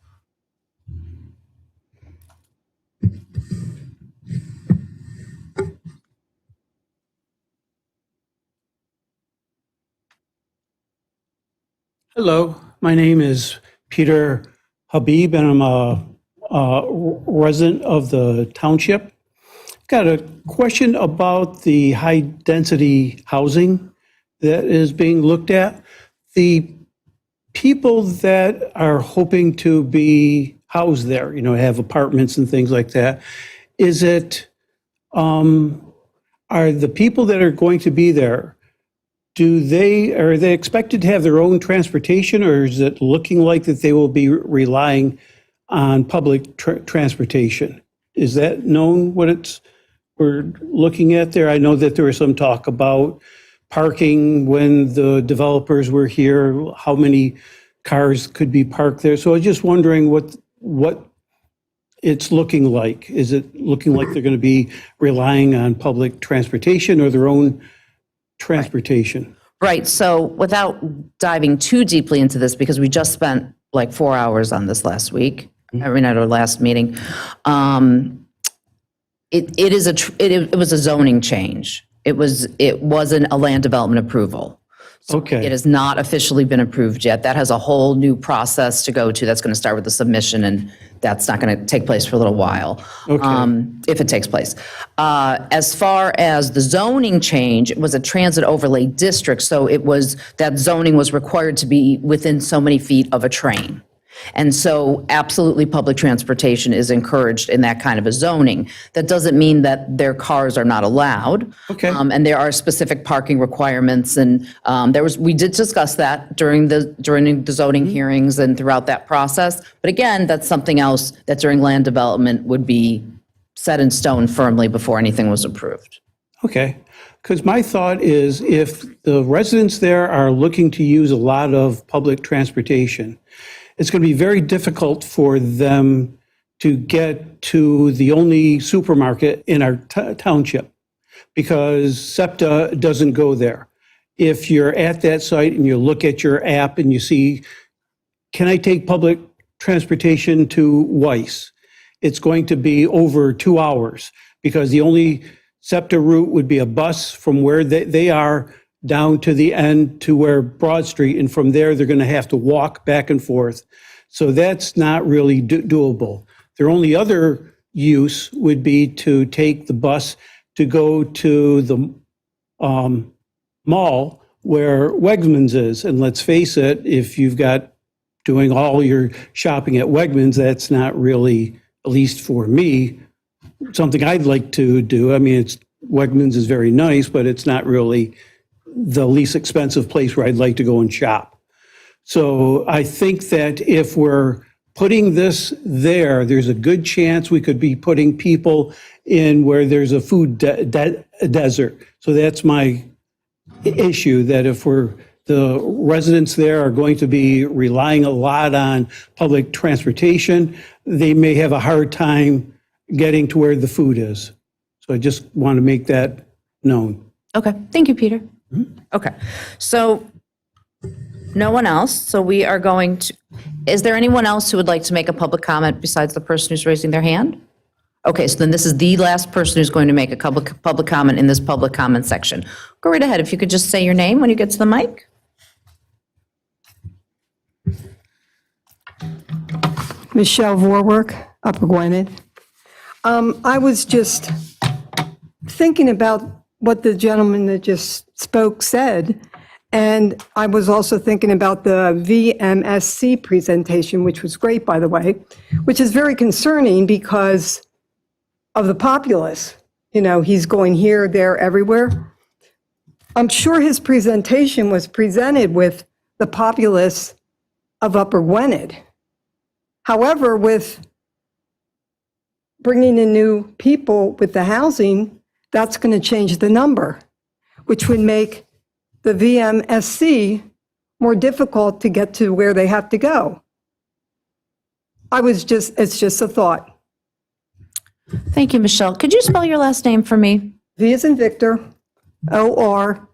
Hello, my name is Peter Habib, and I'm a resident of the township. Got a question about the high-density housing that is being looked at. The people that are hoping to be housed there, you know, have apartments and things like that, is it, are the people that are going to be there, are they expected to have their own transportation, or is it looking like that they will be relying on public transportation? Is that known what we're looking at there? I know that there was some talk about parking when the developers were here, how many cars could be parked there. So I was just wondering what it's looking like. Is it looking like they're going to be relying on public transportation or their own transportation? Right. So without diving too deeply into this, because we just spent like 4 hours on this last week, every night at our last meeting, it was a zoning change. It wasn't a land development approval. Okay. It has not officially been approved yet. That has a whole new process to go to. That's going to start with the submission, and that's not going to take place for a little while, if it takes place. As far as the zoning change, it was a transit overlay district, so that zoning was required to be within so many feet of a train. And so absolutely public transportation is encouraged in that kind of a zoning. That doesn't mean that their cars are not allowed. Okay. And there are specific parking requirements, and we did discuss that during the zoning hearings and throughout that process. But again, that's something else that during land development would be set in stone firmly before anything was approved. Okay. Because my thought is if the residents there are looking to use a lot of public transportation, it's going to be very difficult for them to get to the only supermarket in our township because SEPTA doesn't go there. If you're at that site and you look at your app and you see, can I take public transportation to Weiss? It's going to be over 2 hours because the only SEPTA route would be a bus from where they are down to the end to where Broad Street, and from there, they're going to have to walk back and forth. So that's not really doable. Their only other use would be to take the bus to go to the mall where Wegmans is. And let's face it, if you've got doing all your shopping at Wegmans, that's not really, at least for me, something I'd like to do. I mean, Wegmans is very nice, but it's not really the least expensive place where I'd like to go and shop. So I think that if we're putting this there, there's a good chance we could be putting people in where there's a food desert. So that's my issue, that if the residents there are going to be relying a lot on public transportation, they may have a hard time getting to where the food is. So I just want to make that known. Okay, thank you, Peter. Okay, so no one else, so we are going to, is there anyone else who would like to make a public comment besides the person who's raising their hand? Okay, so then this is the last person who's going to make a public comment in this public comment section. Go right ahead, if you could just say your name when you get to the mic. Michelle Vorwerk, Upper Gwynedd. I was just thinking about what the gentleman that just spoke said, and I was also thinking about the VMSC presentation, which was great, by the way, which is very concerning because of the populace. You know, he's going here, there, everywhere. I'm sure his presentation was presented with the populace of Upper Gwynedd. However, with bringing in new people with the housing, that's going to change the number, which would make the VMSC more difficult to get to where they have to go. It's just a thought. Thank you, Michelle. Could you spell your last name for me? V as in Victor, Orwerk.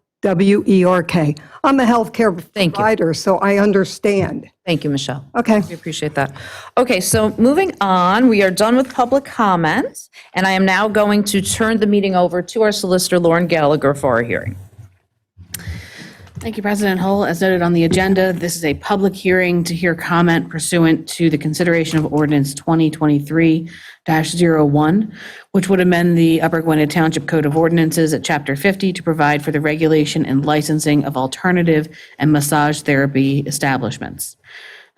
I'm a healthcare provider, so I understand. Thank you, Michelle. Okay. We appreciate that. Okay, so moving on, we are done with public comments, and I am now going to turn the meeting over to our solicitor, Lauren Gallagher, for our hearing. Thank you, President Hull. As noted on the agenda, this is a public hearing to hear comment pursuant to the consideration of ordinance 2023-01, which would amend the Upper Gwynedd Township Code of Ordinances at Chapter 50 to provide for the regulation and licensing of alternative and massage therapy establishments.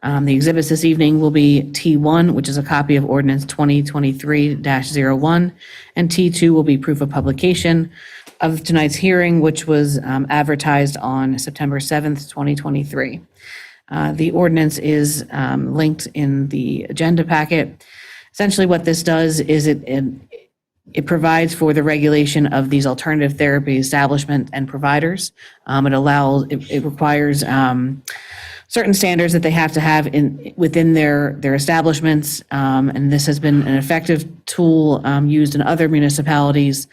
The exhibits this evening will be T1, which is a copy of ordinance 2023-01, and T2 will be proof of publication of tonight's hearing, which was advertised on September 7th, 2023. The ordinance is linked in the agenda packet. Essentially what this does is it provides for the regulation of these alternative therapy establishment and providers. It requires certain standards that they have to have within their establishments, and this has been an effective tool used in other municipalities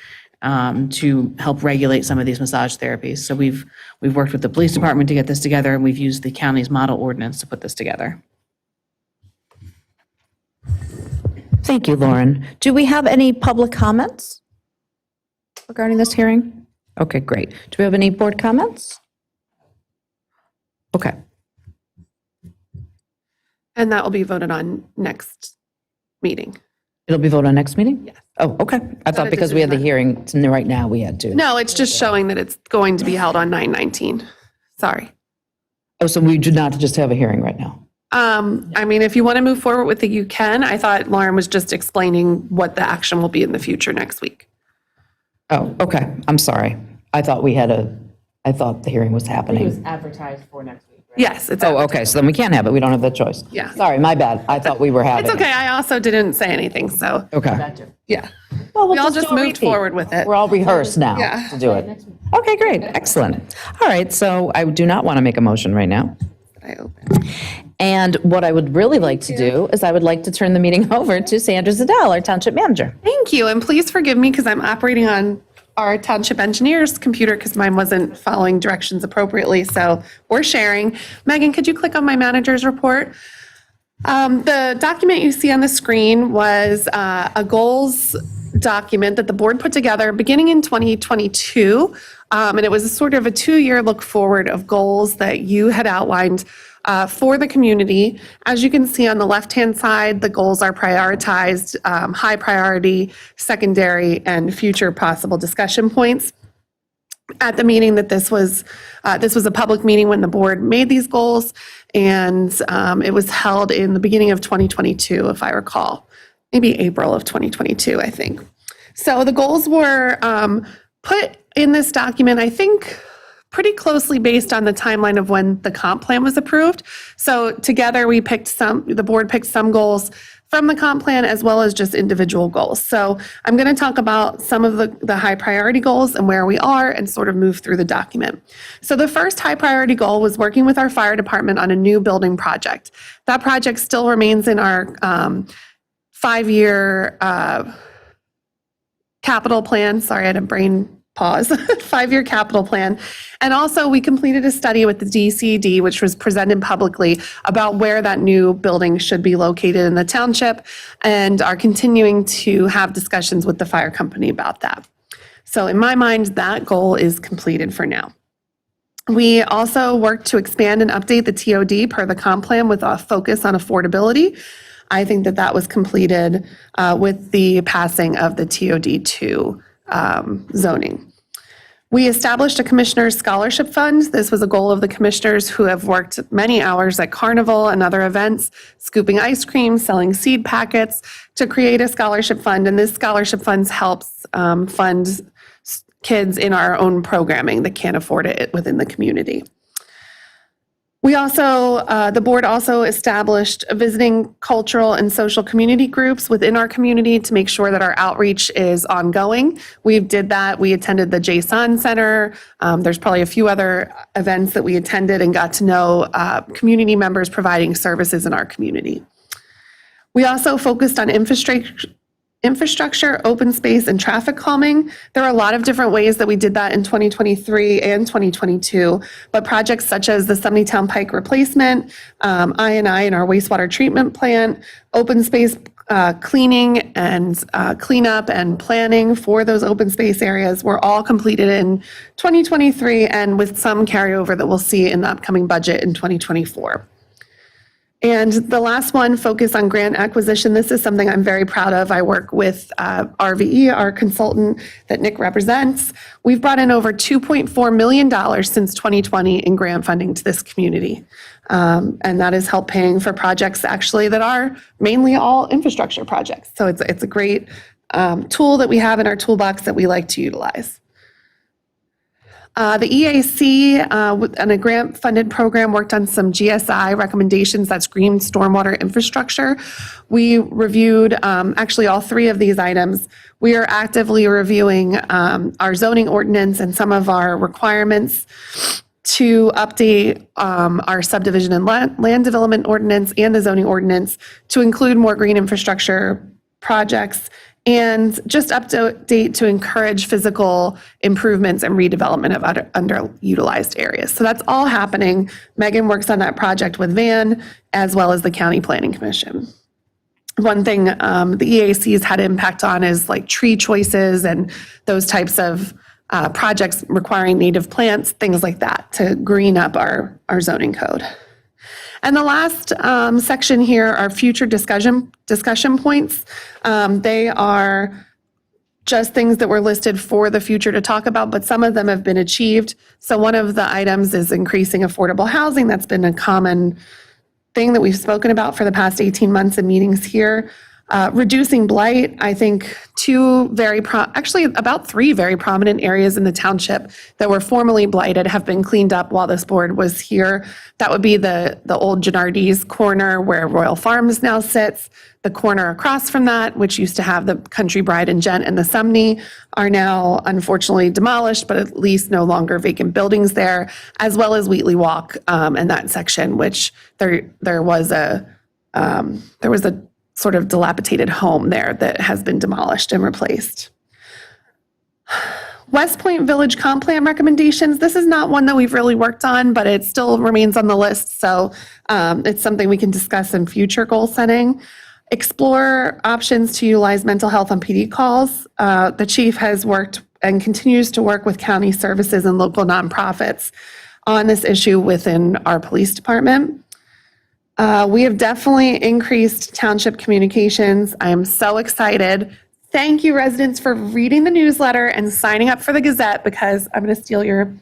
to help regulate some of these massage therapies. So we've worked with the police department to get this together, and we've used the county's model ordinance to put this together. Thank you, Lauren. Do we have any public comments regarding this hearing? Okay, great. Do we have any board comments? Okay. And that will be voted on next meeting. It'll be voted on next meeting? Yes. Oh, okay. I thought a because we had the decision hearing right now, we had to. No, it's just showing that it's going to be held on 9/19. Sorry. Oh, so we do not just have a hearing right now? I mean, if you want to move forward with it, you can. I thought Lauren was just explaining what the action will be in the future next week. Oh, okay. I'm sorry. I thought the hearing was happening. Advertised for next week. Yes, it's. Oh, okay. So then we can't have it. We don't have that choice. Yeah. Sorry, my bad. I thought we were having. It's okay. I also didn't say anything, so. Okay. Yeah. Well, We all do just a moved repeat. forward with it. We're all rehearsed now Yeah. to do it. Okay, great. Excellent. All right. So I do not want to make a motion right now. I open. And what I would really like to do is I would like to turn the meeting over to Sandra Zadell, our township manager. Thank you, and please forgive me because I'm operating on our township engineer's computer because mine wasn't following directions appropriately, so we're sharing. Megan, could you click on my manager's report? The document you see on the screen was a goals document that the board put together beginning in 2022, and it was a sort of a 2-year look forward of goals that you had outlined for the community. As you can see on the left-hand side, the goals are prioritized, high priority, secondary, and future possible discussion points. At the meeting that this was a public meeting when the board made these goals, and it was held in the beginning of 2022, if I recall, maybe April of 2022, I think. So the goals were put in this document, I think, pretty closely based on the timeline of when the comp plan was approved. So together the board picked some goals from the comp plan as well as just individual goals. So I'm going to talk about some of the high priority goals and where we are and sort of move through the document. So the first high priority goal was working with our fire department on a new building project. That project still remains in our 5-year capital plan. Sorry, I had a brain pause. 5-year capital plan. And also we completed a study with the DCD, which was presented publicly, about where that new building should be located in the township, and are continuing to have discussions with the fire company about that. So in my mind, that goal is completed for now. We also worked to expand and update the TOD per the comp plan with a focus on affordability. I think that was completed with the passing of the TOD2 zoning. We established a commissioner's scholarship fund. This was a goal of the commissioners who have worked many hours at Carnival and other events, scooping ice cream, selling seed packets, to create a scholarship fund. And this scholarship fund helps fund kids in our own programming that can't afford it within the community. We also, the board also established visiting cultural and social community groups within our community to make sure that our outreach is ongoing. We did that. We attended the JSON Center. There's probably a few other events that we attended and got to know community members providing services in our community. We also focused on infrastructure, open space, and traffic calming. There are a lot of different ways that we did that in 2023 and 2022, but projects such as the Sumneytown Pike replacement, I&I in our wastewater treatment plant, open space cleaning and cleanup and planning for those open space areas were all completed in 2023, and with some carryover that we'll see in the upcoming budget in 2024. And the last one, focus on grant acquisition. This is something I'm very proud of. I work with RVE, our consultant that Nick represents. We've brought in over $2.4 million since 2020 in grant funding to this community. And that is help paying for projects actually that are mainly all infrastructure projects. So it's a great tool that we have in our toolbox that we like to utilize. The EAC and a grant-funded program worked on some GSI recommendations, that's green stormwater infrastructure. We reviewed actually all 3 of these items. We are actively reviewing our zoning ordinance and some of our requirements to update our subdivision and land development ordinance and the zoning ordinance to include more green infrastructure projects, and just update to encourage physical improvements and redevelopment of underutilized areas. So that's all happening. Megan works on that project with Van, as well as the County Planning Commission. One thing the EAC's had impact on is like tree choices and those types of projects requiring native plants, things like that, to green up our zoning code. And the last section here are future discussion points. They are just things that were listed for the future to talk about, but some of them have been achieved. So one of the items is increasing affordable housing. That's been a common thing that we've spoken about for the past 18 months in meetings here. Reducing blight, I think about 3 very prominent areas in the township that were formerly blighted have been cleaned up while this board was here. That would be the old Gennardi's corner where Royal Farms now sits. The corner across from that, which used to have the Country Bride and Gent and the Sumney, are now unfortunately demolished, but at least no longer vacant buildings there, as well as Wheatley Walk and that section, which there was a sort of dilapidated home there that has been demolished and replaced. West Point Village Comp Plan recommendations. This is not one that we've really worked on, but it still remains on the list. So it's something we can discuss in future goal setting. Explore options to utilize mental health on PD calls. The chief has worked and continues to work with county services and local nonprofits on this issue within our police department. We have definitely increased township communications. I am so excited. Thank you, residents, for reading the newsletter and signing up for the Gazette, because I'm going to steal your...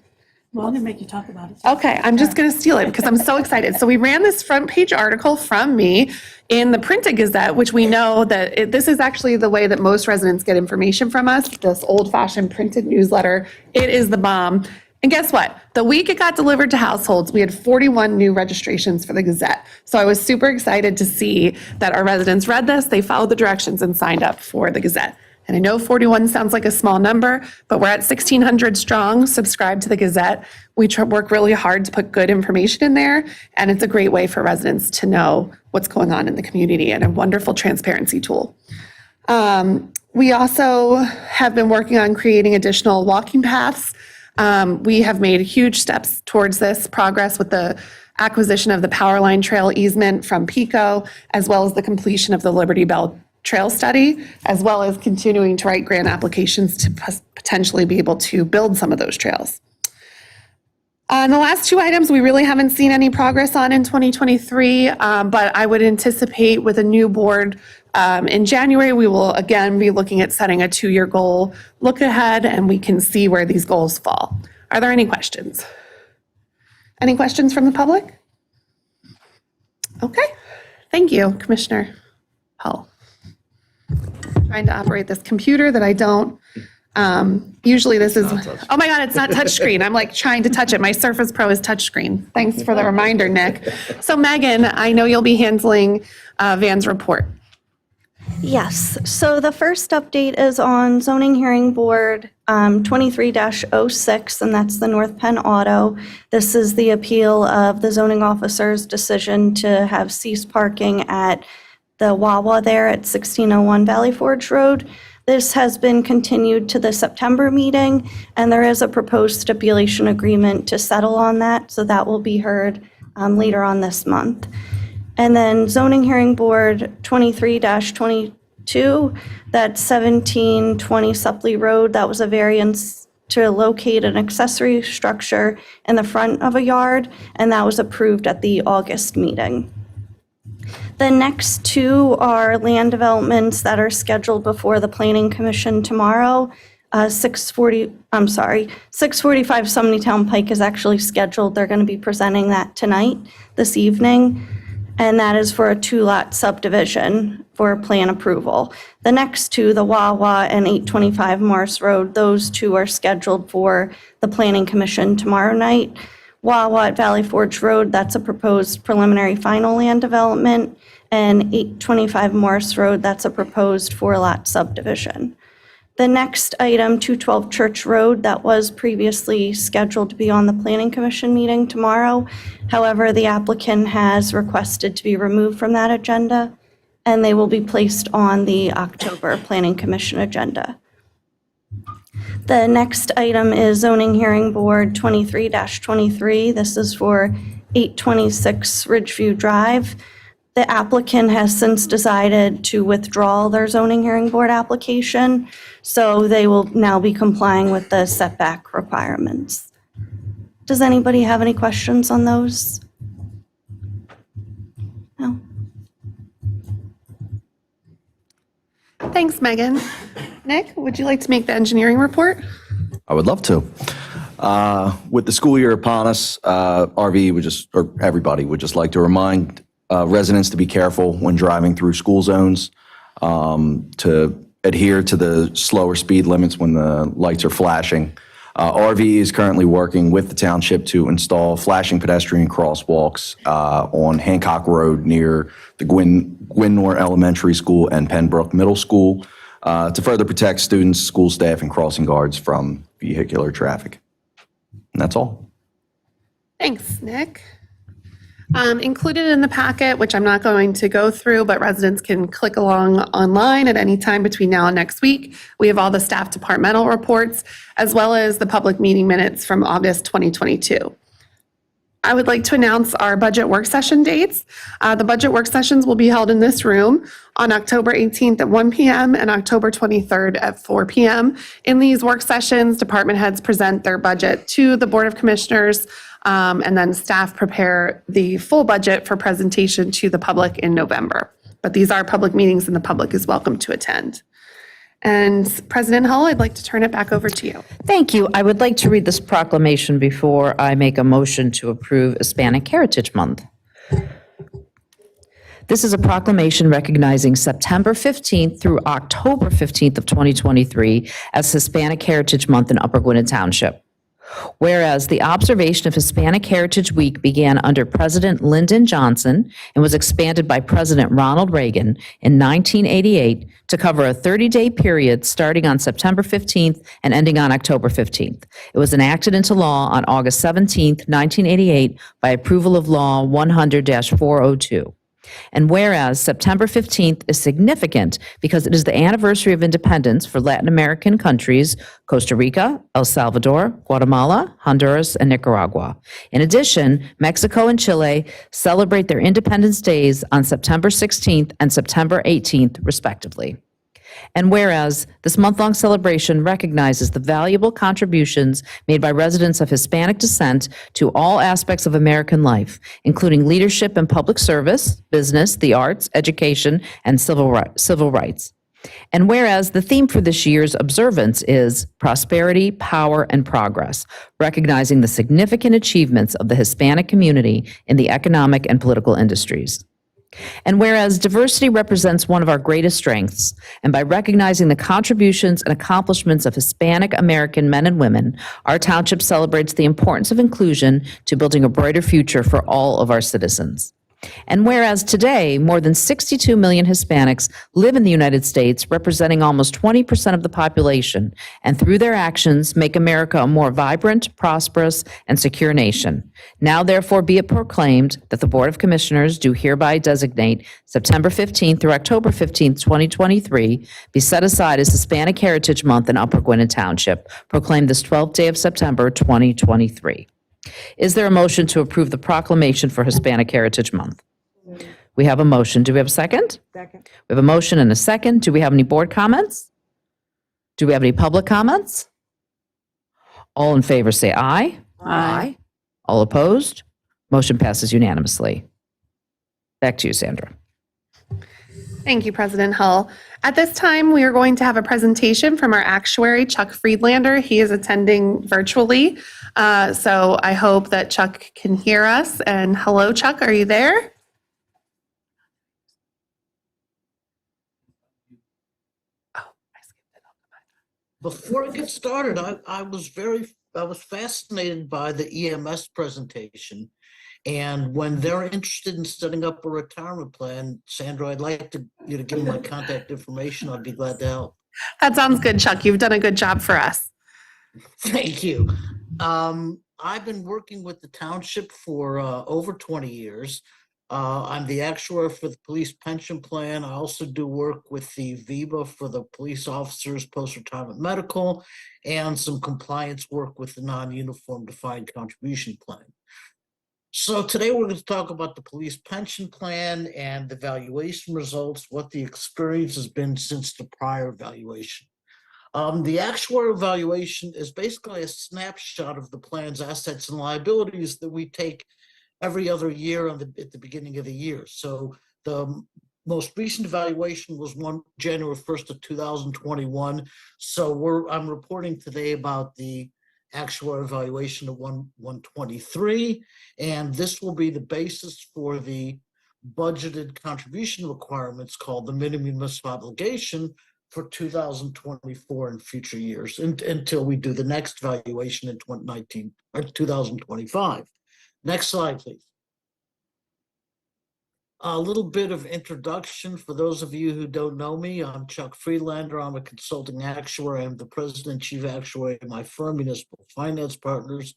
Well, I'm going to make you talk about it. Okay, I'm just going to steal it because I'm so excited. So we ran this front page article from me in the printed Gazette, which we know that this is actually the way that most residents get information from us, this old-fashioned printed newsletter. It is the bomb. And guess what? The week it got delivered to households, we had 41 new registrations for the Gazette. So I was super excited to see that our residents read this, they followed the directions and signed up for the Gazette. And I know 41 sounds like a small number, but we're at 1,600 strong subscribed to the Gazette. We work really hard to put good information in there, and it's a great way for residents to know what's going on in the community and a wonderful transparency tool. We also have been working on creating additional walking paths. We have made huge steps towards this progress with the acquisition of the Powerline Trail easement from PICO, as well as the completion of the Liberty Bell Trail study, as well as continuing to write grant applications to potentially be able to build some of those trails. And the last two items we really haven't seen any progress on in 2023, but I would anticipate with a new board in January, we will again be looking at setting a 2-year goal look ahead, and we can see where these goals fall. Are there any questions? Any questions from the public? Okay, thank you, Commissioner Hull. Trying to operate this computer that I don't. Usually this is, oh my God, it's not touchscreen. I'm like trying to touch it. My Surface Pro is touchscreen. Thanks for the reminder, Nick. So Megan, I know you'll be handling Van's report. Yes, so the first update is on zoning hearing board 23-06, and that's the North Penn Auto. This is the appeal of the zoning officer's decision to have ceased parking at the Wawa there at 1601 Valley Forge Road. This has been continued to the September meeting, and there is a proposed stipulation agreement to settle on that, so that will be heard later on this month. And then zoning hearing board 23-22, that's 1720 Supley Road. That was a variance to locate an accessory structure in the front of a yard, and that was approved at the August meeting. The next two are land developments that are scheduled before the Planning Commission tomorrow. 645 Sumneytown Pike is actually scheduled. They're going to be presenting that tonight, this evening, and that is for a 2-lot subdivision for plan approval. The next two, the Wawa and 825 Morse Road, those two are scheduled for the Planning Commission tomorrow night. Wawa at Valley Forge Road, that's a proposed preliminary final land development, and 825 Morse Road, that's a proposed 4-lot subdivision. The next item, 212 Church Road, that was previously scheduled to be on the Planning Commission meeting tomorrow. However, the applicant has requested to be removed from that agenda, and they will be placed on the October Planning Commission agenda. The next item is zoning hearing board 23-23. This is for 826 Ridgeview Drive. The applicant has since decided to withdraw their zoning hearing board application, so they will now be complying with the setback requirements. Does anybody have any questions on those? No? Thanks, Megan. Nick, would you like to make the engineering report? I would love to. With the school year upon us, everybody would just like to remind residents to be careful when driving through school zones, to adhere to the slower speed limits when the lights are flashing. RV is currently working with the township to install flashing pedestrian crosswalks on Hancock Road near the Gwynnor Elementary School and Pembroke Middle School to further protect students, school staff, and crossing guards from vehicular traffic. And that's all. Thanks, Nick. Included in the packet, which I'm not going to go through, but residents can click along online at any time between now and next week. We have all the staff departmental reports, as well as the public meeting minutes from August 2022. I would like to announce our budget work session dates. The budget work sessions will be held in this room on October 18th at 1 p.m. and October 23rd at 4 p.m. In these work sessions, department heads present their budget to the Board of Commissioners, and then staff prepare the full budget for presentation to the public in November. But these are public meetings and the public is welcome to attend. And President Hull, I'd like to turn it back over to you. Thank you. I would like to read this proclamation before I make a motion to approve Hispanic Heritage Month. This is a proclamation recognizing September 15th through October 15th of 2023 as Hispanic Heritage Month in Upper Gwynedd Township. Whereas the observation of Hispanic Heritage Week began under President Lyndon Johnson and was expanded by President Ronald Reagan in 1988 to cover a 30-day period starting on September 15th and ending on October 15th. It was enacted into law on August 17th, 1988 by approval of Law 100-402. And whereas September 15th is significant because it is the anniversary of independence for Latin American countries, Costa Rica, El Salvador, Guatemala, Honduras, and Nicaragua. In addition, Mexico and Chile celebrate their independence days on September 16th and September 18th, respectively. And whereas this month-long celebration recognizes the valuable contributions made by residents of Hispanic descent to all aspects of American life, including leadership and public service, business, the arts, education, and civil rights. And whereas the theme for this year's observance is Prosperity, Power, and Progress, recognizing the significant achievements of the Hispanic community in the economic and political industries. And whereas diversity represents one of our greatest strengths, and by recognizing the contributions and accomplishments of Hispanic American men and women, our township celebrates the importance of inclusion to building a brighter future for all of our citizens. And whereas today, more than 62 million Hispanics live in the United States, representing almost 20% of the population, and through their actions make America a more vibrant, prosperous, and secure nation. Now therefore be it proclaimed that the Board of Commissioners do hereby designate September 15th through October 15th, 2023, be set aside as Hispanic Heritage Month in Upper Gwynedd Township, proclaimed this 12th day of September, 2023. Is there a motion to approve the proclamation for Hispanic Heritage Month? We have a motion. Do we have a second? Second. We have a motion and a second. Do we have any board comments? Do we have any public comments? All in favor say aye. Aye. All opposed? Motion passes unanimously. Back to you, Sandra. Thank you, President Hull. At this time, we are going to have a presentation from our actuary, Chuck Friedlander. He is attending virtually, so I hope that Chuck can hear us. And hello, Chuck, are you there? Before I get started, I was fascinated by the EMS presentation. And when they're interested in setting up a retirement plan, Sandra, I'd like you to give me my contact information. I'd be glad to help. That sounds good, Chuck. You've done a good job for us. Thank you. I've been working with the township for over 20 years. I'm the actuary for the police pension plan. I also do work with the VIBA for the police officers post-retirement medical and some compliance work with the non-uniform defined contribution plan. So today we're going to talk about the police pension plan and the valuation results, what the experience has been since the prior valuation. The actuarial valuation is basically a snapshot of the plan's assets and liabilities that we take every other year at the beginning of the year. So the most recent evaluation was January 1st of 2021. So I'm reporting today about the actual evaluation of 123, and this will be the basis for the budgeted contribution requirements called the minimum municipal obligation for 2024 and future years until we do the next valuation in 2025. Next slide, please. A little bit of introduction for those of you who don't know me. I'm Chuck Friedlander. I'm a consulting actuary. I'm the president and chief actuary of my firm, Municipal Finance Partners.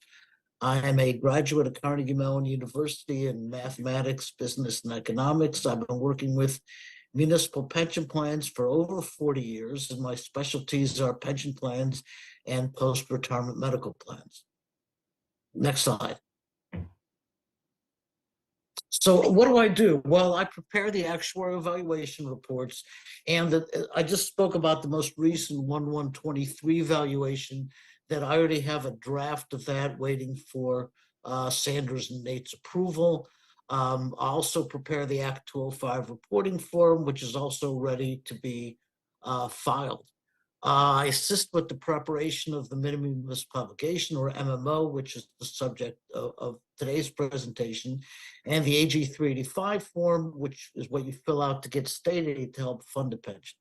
I am a graduate of Carnegie Mellon University in mathematics, business, and economics. I've been working with municipal pension plans for over 40 years, and my specialties are pension plans and post-retirement medical plans. Next slide. So what do? Well, I prepare the actuarial evaluation reports, and I just spoke about the most recent 1/1/23 valuation that I already have a draft of that waiting for Sanders and Nate's approval. I also prepare the Act 205 reporting form, which is also ready to be filed. I assist with the preparation of the minimum publication, or MMO, which is the subject of today's presentation, and the AG 385 form, which is what you fill out to get state aid to help fund a pension.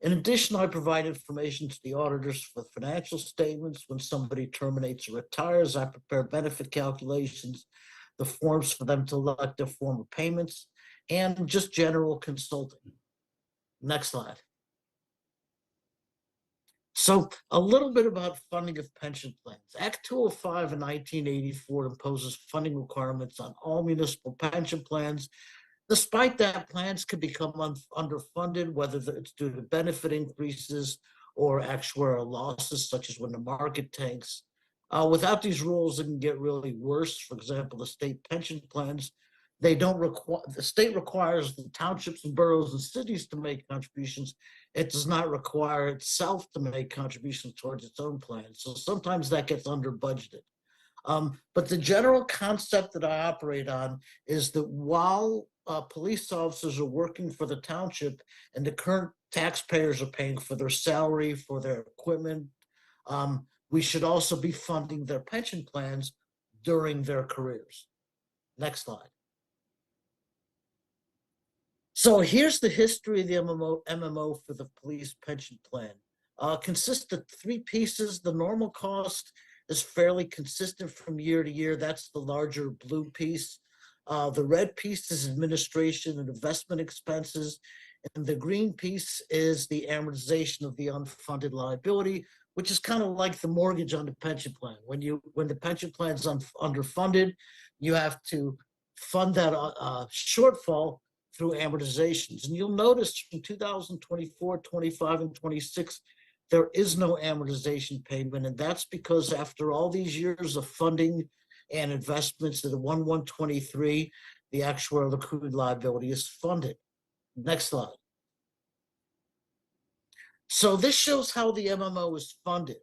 In addition, I provide information to the auditors for financial statements. When somebody terminates or retires, I prepare benefit calculations, the forms for them to elect their form of payments, and just general consulting. Next slide. So a little bit about funding of pension plans. Act 205 in 1984 imposes funding requirements on all municipal pension plans. Despite that, plans could become underfunded, whether it's due to benefit increases or actuarial losses, such as when the market tanks. Without these rules, it can get really worse. For example, the state pension plans, the state requires the townships and boroughs and cities to make contributions. It does not require itself to make contributions towards its own plans. So sometimes that gets under budgeted. But the general concept that I operate on is that while police officers are working for the township and the current taxpayers are paying for their salary, for their equipment, we should also be funding their pension plans during their careers. Next slide. So here's the history of the MMO for the police pension plan. Consists of 3 pieces. The normal cost is fairly consistent from year to year. That's the larger blue piece. The red piece is administration and investment expenses. And the green piece is the amortization of the unfunded liability, which is kind of like the mortgage on the pension plan. When the pension plan is underfunded, you have to fund that shortfall through amortizations. And you'll notice from 2024, 25, and 26, there is no amortization payment. And that's because after all these years of funding and investments in the 1/1/23, the actuarial accrued liability is funded. Next slide. So this shows how the MMO is funded.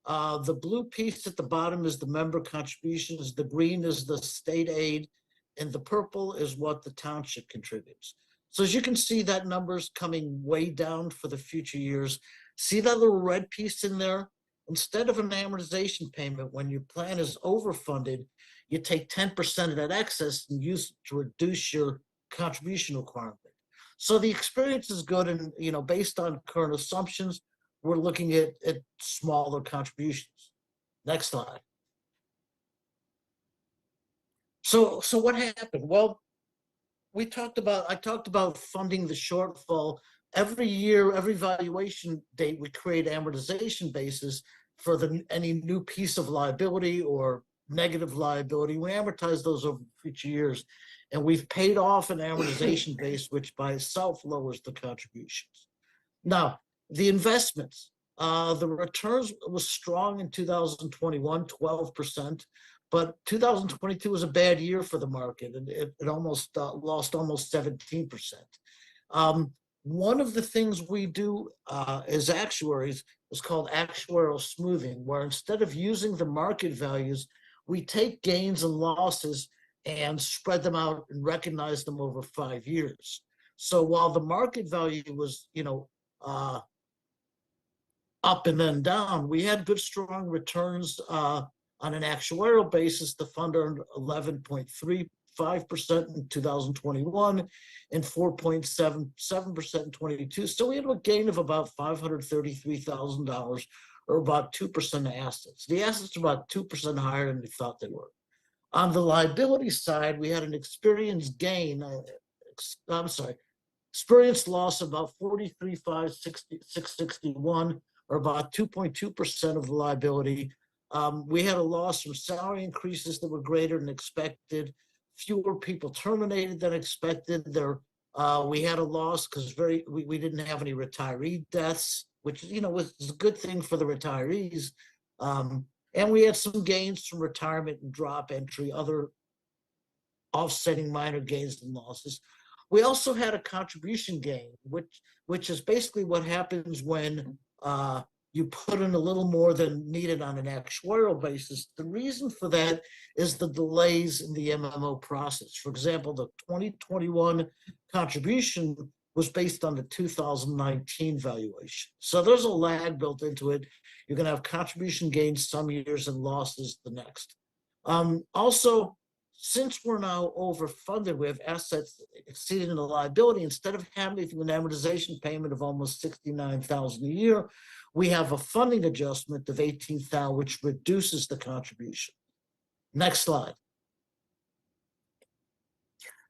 The blue piece at the bottom is the member contributions, the green is the state aid, and the purple is what the township contributes. So as you can see, that number is coming way down for the future years. See that little red piece in there? Instead of an amortization payment, when your plan is overfunded, you take 10% of that excess and use it to reduce your contribution requirement. So the experience is good, and based on current assumptions, we're looking at smaller contributions. Next slide. So what happened? Well, I talked about funding the shortfall. Every year, every valuation date, we create amortization basis for any new piece of liability or negative liability. We amortize those over future years, and we've paid off an amortization base, which by itself lowers the contributions. Now, the investments, the returns was strong in 2021, 12%. But 2022 was a bad year for the market, and it almost lost almost 17%. One of the things we do as actuaries is called actuarial smoothing, where instead of using the market values, we take gains and losses and spread them out and recognize them over 5 years. So while the market value was, up and then down, we had good, strong returns. On an actuarial basis, the fund earned 11.35% in 2021 and 4.77% in 22. So we had a gain of about $533,000, or about 2% of assets. The assets are about 2% higher than we thought they were. On the liability side, we had an experienced loss of about 43,661, or about 2.2% of the liability. We had a loss from salary increases that were greater than expected. Fewer people terminated than expected. We had a loss because we didn't have any retiree deaths, which was a good thing for the retirees. And we had some gains from retirement and drop entry, other offsetting minor gains and losses. We also had a contribution gain, which is basically what happens when you put in a little more than needed on an actuarial basis. The reason for that is the delays in the MMO process. For example, the 2021 contribution was based on the 2019 valuation. So there's a lag built into it. You're going to have contribution gains some years and losses the next. Also, since we're now overfunded, we have assets exceeding the liability. Instead of having an amortization payment of almost $69,000 a year, we have a funding adjustment of $18,000, which reduces the contribution. Next slide.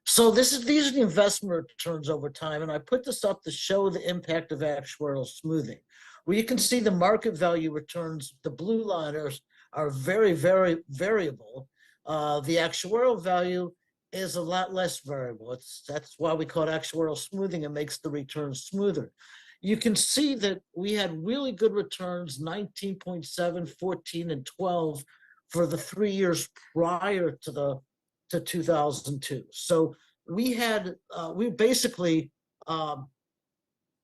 So these are the investment returns over time, and I put this up to show the impact of actuarial smoothing. Where you can see the market value returns, the blue liners are very, very variable. The actuarial value is a lot less variable. That's why we call it actuarial smoothing. It makes the returns smoother. You can see that we had really good returns, 19.7, 14, and 12 for the 3 years prior to 2002. So we basically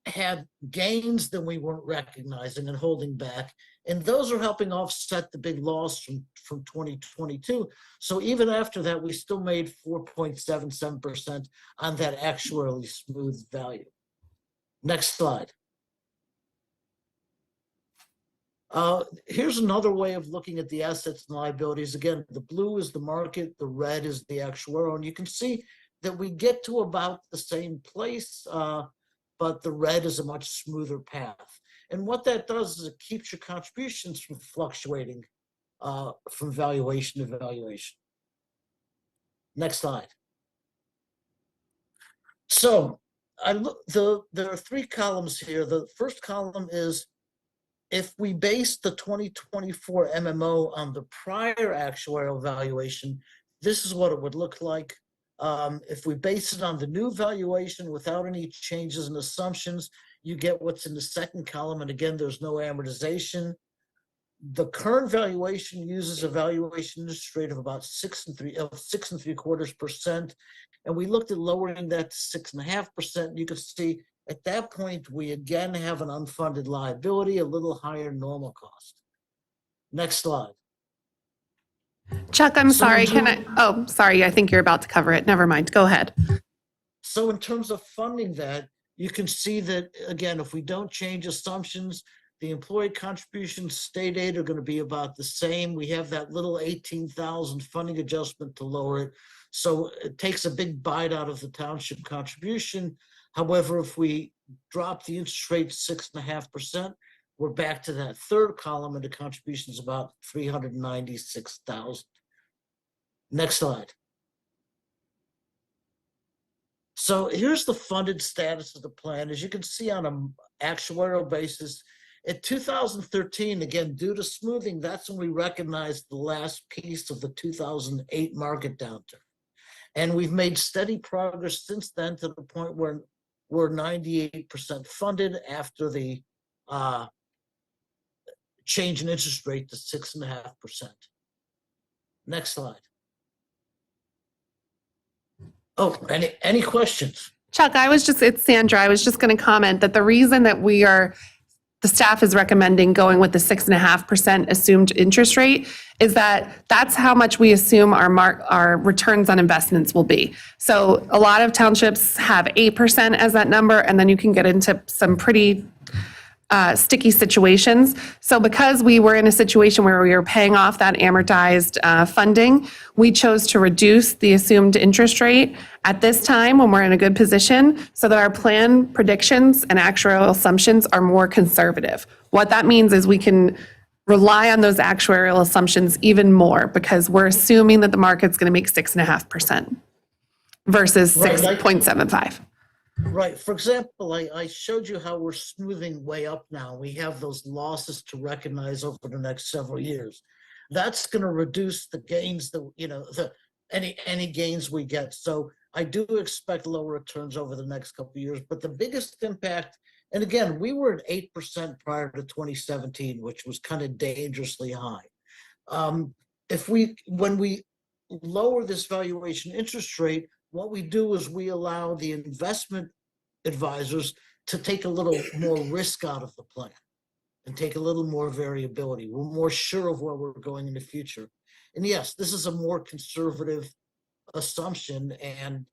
had gains that we weren't recognizing and holding back, and those are helping offset the big loss from 2022. So even after that, we still made 4.77% on that actuarially smooth value. Next slide. Here's another way of looking at the assets and liabilities. Again, the blue is the market, the red is the actuarial, and you can see that we get to about the same place, but the red is a much smoother path. And what that does is it keeps your contributions from fluctuating from valuation to valuation. Next slide. So there are 3 columns here. The first column is if we base the 2024 MMO on the prior actuarial valuation, this is what it would look like. If we base it on the new valuation without any changes in assumptions, you get what's in the second column. And again, there's no amortization. The current valuation uses a valuation interest rate of about 6.75%. And we looked at lowering that to 6.5%. You can see at that point, we again have an unfunded liability, a little higher normal cost. Next slide. Chuck, I'm sorry. Oh, sorry. I think you're about to cover it. Never mind. Go ahead. So in terms of funding that, you can see that, again, if we don't change assumptions, the employee contributions, state aid are going to be about the same. We have that little 18,000 funding adjustment to lower it. So it takes a big bite out of the township contribution. However, if we drop the interest rate to 6.5%, we're back to that third column, and the contribution is about $396,000. Next slide. So here's the funded status of the plan. As you can see on an actuarial basis, in 2013, again, due to smoothing, that's when we recognized the last piece of the 2008 market downturn. And we've made steady progress since then to the point where we're 98% funded after the change in interest rate to 6.5%. Next slide. Oh, any questions? Chuck, it's Sandra. I was just going to comment that the reason that the staff is recommending going with the 6.5% assumed interest rate is that that's how much we assume our returns on investments will be. So a lot of townships have 8% as that number, and then you can get into some pretty sticky situations. So because we were in a situation where we were paying off that amortized funding, we chose to reduce the assumed interest rate at this time when we're in a good position so that our plan predictions and actuarial assumptions are more conservative. What that means is we can rely on those actuarial assumptions even more because we're assuming that the market's going to make 6.5% versus 6.75. Right. For example, I showed you how we're smoothing way up now. We have those losses to recognize over the next several years. That's going to reduce the gains that, any gains we get. So I do expect lower returns over the next couple of years. But the biggest impact, and again, we were at 8% prior to 2017, which was kind of dangerously high. When we lower this valuation interest rate, what we do is we allow the investment advisors to take a little more risk out of the plan and take a little more variability. We're more sure of where we're going in the future. And yes, this is a more conservative assumption, and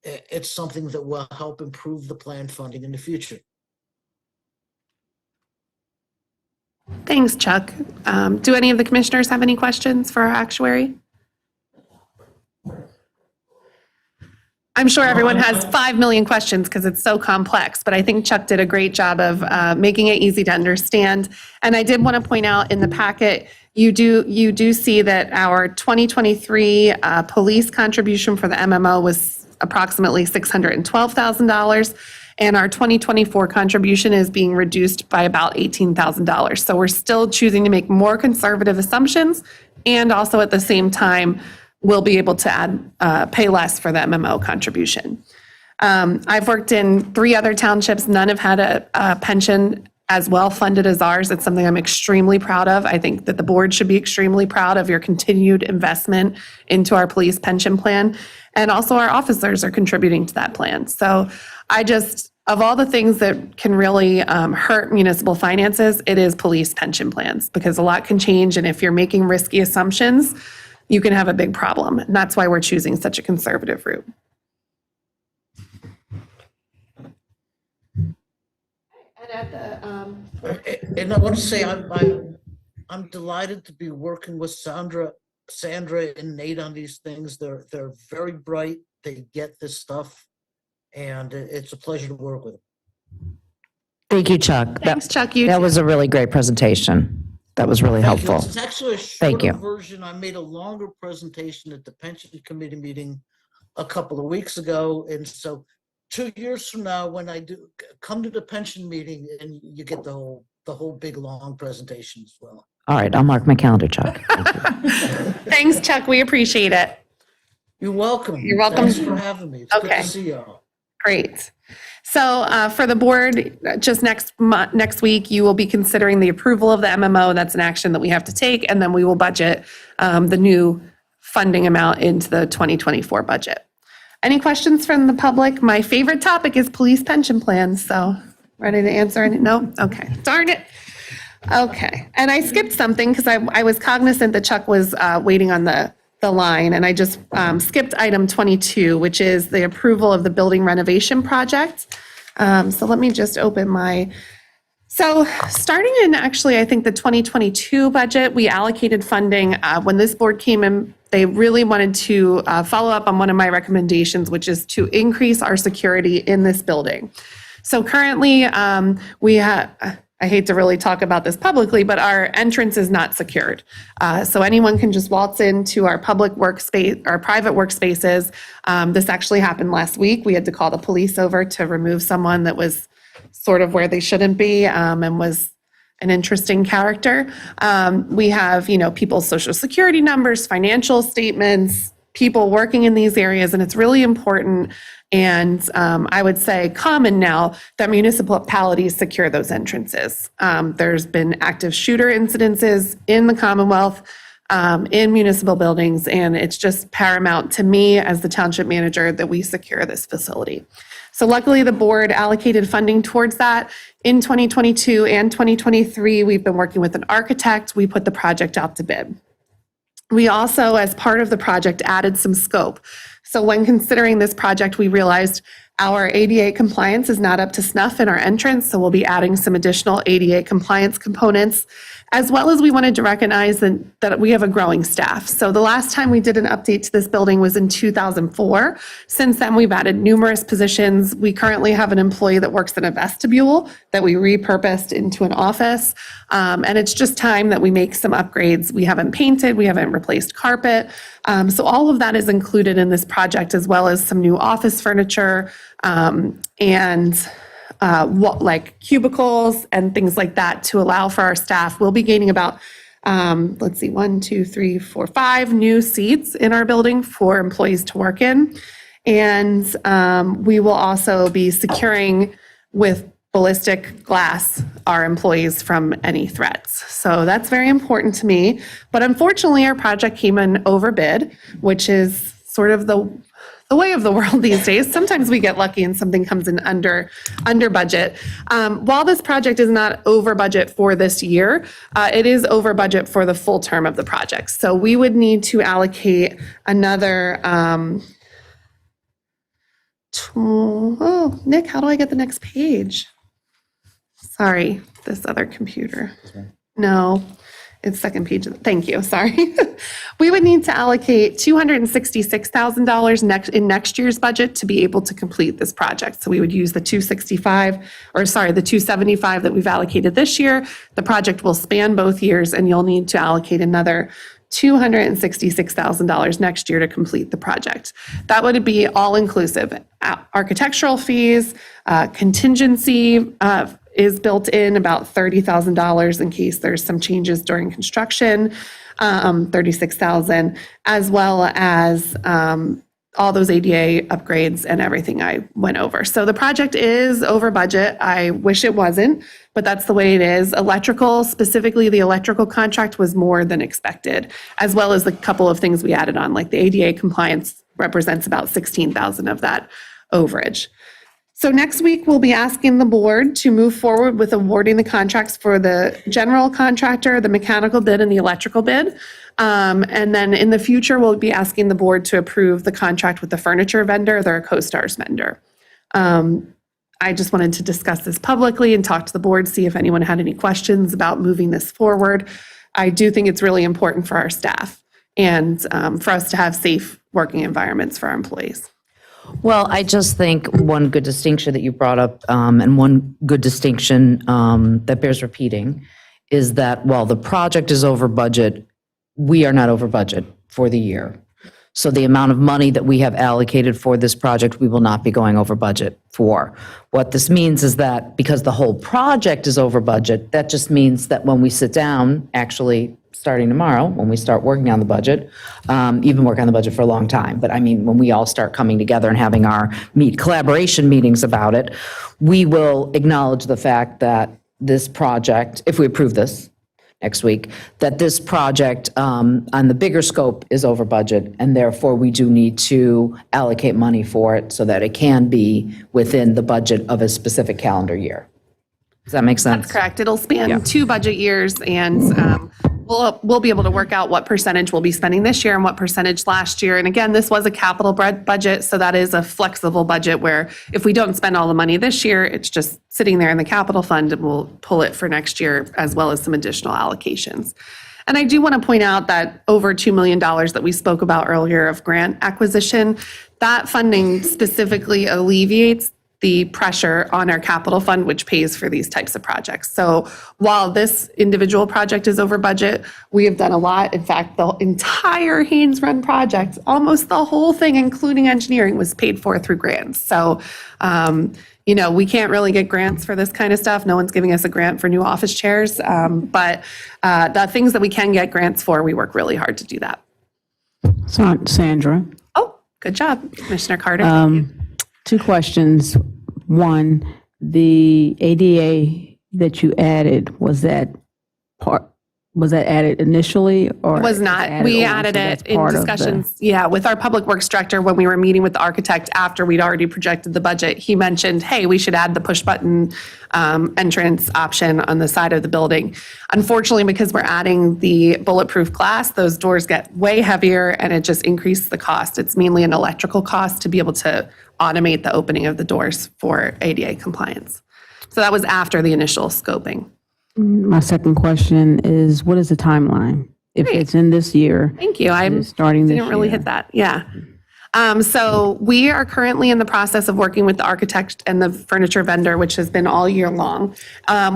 it's something that will help improve the plan funding in the future. Thanks, Chuck. Do any of the commissioners have any questions for our actuary? I'm sure everyone has 5 million questions because it's so complex, but I think Chuck did a great job of making it easy to understand. And I did want to point out in the packet, you do see that our 2023 police contribution for the MMO was approximately $612,000, and our 2024 contribution is being reduced by about $18,000. So we're still choosing to make more conservative assumptions, and also at the same time, we'll be able to pay less for the MMO contribution. I've worked in 3 other townships. None have had a pension as well funded as ours. It's something I'm extremely proud of. I think that the board should be extremely proud of your continued investment into our police pension plan. And also our officers are contributing to that plan. So of all the things that can really hurt municipal finances, it is police pension plans, because a lot can change. And if you're making risky assumptions, you can have a big problem. And that's why we're choosing such a conservative route. And I want to say I'm delighted to be working with Sandra and Nate on these things. They're very bright. They get this stuff, and it's a pleasure to work with them. Thank you, Chuck. Thanks, Chuck. That was a really great presentation. That was really Thank you. helpful. It's actually a Thank shorter you. version. I made a longer presentation at the pension committee meeting a couple of weeks ago, and so 2 years from now, when I do come to the pension meeting, and you get the whole big long presentation as well. All right, I'll mark my calendar, Chuck. Thanks, Chuck. We appreciate it. You're welcome. You're welcome. Thanks for having me. It's good to see y'all. Great. So for the board, just next week, you will be considering the approval of the MMO. That's an action that we have to take, and then we will budget the new funding amount into the 2024 budget. Any questions from the public? My favorite topic is police pension plans, so ready to answer any? No? Okay. Darn it. Okay. And I skipped something because I was cognizant that Chuck was waiting on the line, and I just skipped item 22, which is the approval of the building renovation project. So let me just open so starting in actually, I think the 2022 budget, we allocated funding. When this board came in, they really wanted to follow up on one of my recommendations, which is to increase our security in this building. So currently, we have, I hate to really talk about this publicly, but our entrance is not secured. So anyone can just waltz into our public workspace, our private workspaces. This actually happened last week. We had to call the police over to remove someone that was sort of where they shouldn't be, and was an interesting character. We have, people's social security numbers, financial statements, people working in these areas, and it's really important. And I would say common now that municipalities secure those entrances. There's been active shooter incidences in the Commonwealth, in municipal buildings, and it's just paramount to me as the township manager that we secure this facility. So luckily, the board allocated funding towards that. In 2022 and 2023, we've been working with an architect. We put the project out to bid. We also, as part of the project, added some scope. So when considering this project, we realized our ADA compliance is not up to snuff in our entrance, so we'll be adding some additional ADA compliance components, as well as we wanted to recognize that we have a growing staff. So the last time we did an update to this building was in 2004. Since then, we've added numerous positions. We currently have an employee that works in a vestibule that we repurposed into an office. And it's just time that we make some upgrades. We haven't painted, we haven't replaced carpet. So all of that is included in this project, as well as some new office furniture, and like cubicles and things like that to allow for our staff. We'll be gaining about, 5 new seats in our building for employees to work in. And we will also be securing with ballistic glass our employees from any threats. So that's very important to me. But unfortunately, our project came in over bid, which is sort of the way of the world these days. Sometimes we get lucky and something comes in under budget. While this project is not over budget for this year, it is over budget for the full term of the project. So we would need to allocate another, Nick, how do I get the next page? Sorry, this other computer. No, it's second page. Thank you, sorry. We would need to allocate $266,000 in next year's budget to be able to complete this project. So we would use the the 275 that we've allocated this year. The project will span both years, and you'll need to allocate another $266,000 next year to complete the project. That would be all-inclusive. Architectural fees, contingency is built in about $30,000 in case there's some changes during construction, $36,000, as well as all those ADA upgrades and everything I went over. So the project is over budget. I wish it wasn't, but that's the way it is. Electrical, specifically the electrical contract, was more than expected, as well as the couple of things we added on, like the ADA compliance represents about $16,000 of that overage. So next week, we'll be asking the board to move forward with awarding the contracts for the general contractor, the mechanical bid, and the electrical bid. And then in the future, we'll be asking the board to approve the contract with the furniture vendor, their CoStarz vendor. I just wanted to discuss this publicly and talk to the board, see if anyone had any questions about moving this forward. I do think it's really important for our staff and for us to have safe working environments for our employees. Well, I just think one good distinction that you brought up, and one good distinction that bears repeating, is that while the project is over budget, we are not over budget for the year. So the amount of money that we have allocated for this project, we will not be going over budget for. What this means is that because the whole project is over budget, that just means that when we sit down, actually starting tomorrow, when we start working on the budget, you've been working on the budget for a long time, but I mean, when we all start coming together and having our collaboration meetings about it, we will acknowledge the fact that this project, if we approve this next week, that this project on the bigger scope is over budget, and therefore we do need to allocate money for it so that it can be within the budget of a specific calendar year. Does that make sense? That's correct. It'll span 2 budget years, and we'll be able to work out what percentage we'll be spending this year and what percentage last year. And again, this was a capital budget, so that is a flexible budget where if we don't spend all the money this year, it's just sitting there in the capital fund, and we'll pull it for next year, as well as some additional allocations. And I do want to point out that over $2 million that we spoke about earlier of grant acquisition, that funding specifically alleviates the pressure on our capital fund, which pays for these types of projects. So while this individual project is over budget, we have done a lot. In fact, the entire Haynes Run project, almost the whole thing, including engineering, was paid for through grants. So, we can't really get grants for this kind of stuff. No one's giving us a grant for new office chairs. But the things that we can get grants for, we work really hard to do that. Sandra. Oh, good job, Commissioner Carter. Thank you. 2 questions. One, the ADA that you added, was that added initially, or? It was not. We added it in discussions, with our public works director when we were meeting with the architect after we'd already projected the budget. He mentioned, hey, we should add the push button entrance option on the side of the building. Unfortunately, because we're adding the bulletproof glass, those doors get way heavier and it just increased the cost. It's mainly an electrical cost to be able to automate the opening of the doors for ADA compliance. So that was after the initial scoping. My second question is, what is the timeline? If it's in this year? Thank you. I'm starting this year. Didn't really hit that. Yeah. So we are currently in the process of working with the architect and the furniture vendor, which has been all year long.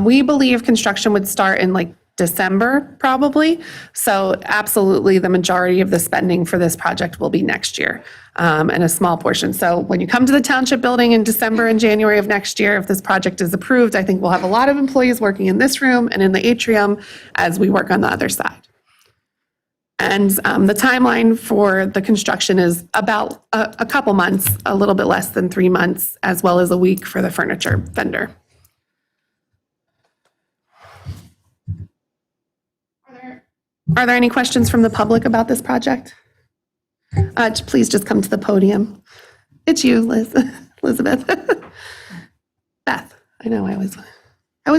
We believe construction would start in December, probably. So absolutely, the majority of the spending for this project will be next year, and a small portion. So when you come to the township building in December and January of next year, if this project is approved, I think we'll have a lot of employees working in this room and in the atrium as we work on the other side. And the timeline for the construction is about a couple months, a little bit less than 3 months, as well as a week for the furniture vendor. Are there any questions from the public about this project? Please just come to the podium. It's you, Liz, Elizabeth. Beth, I know, I always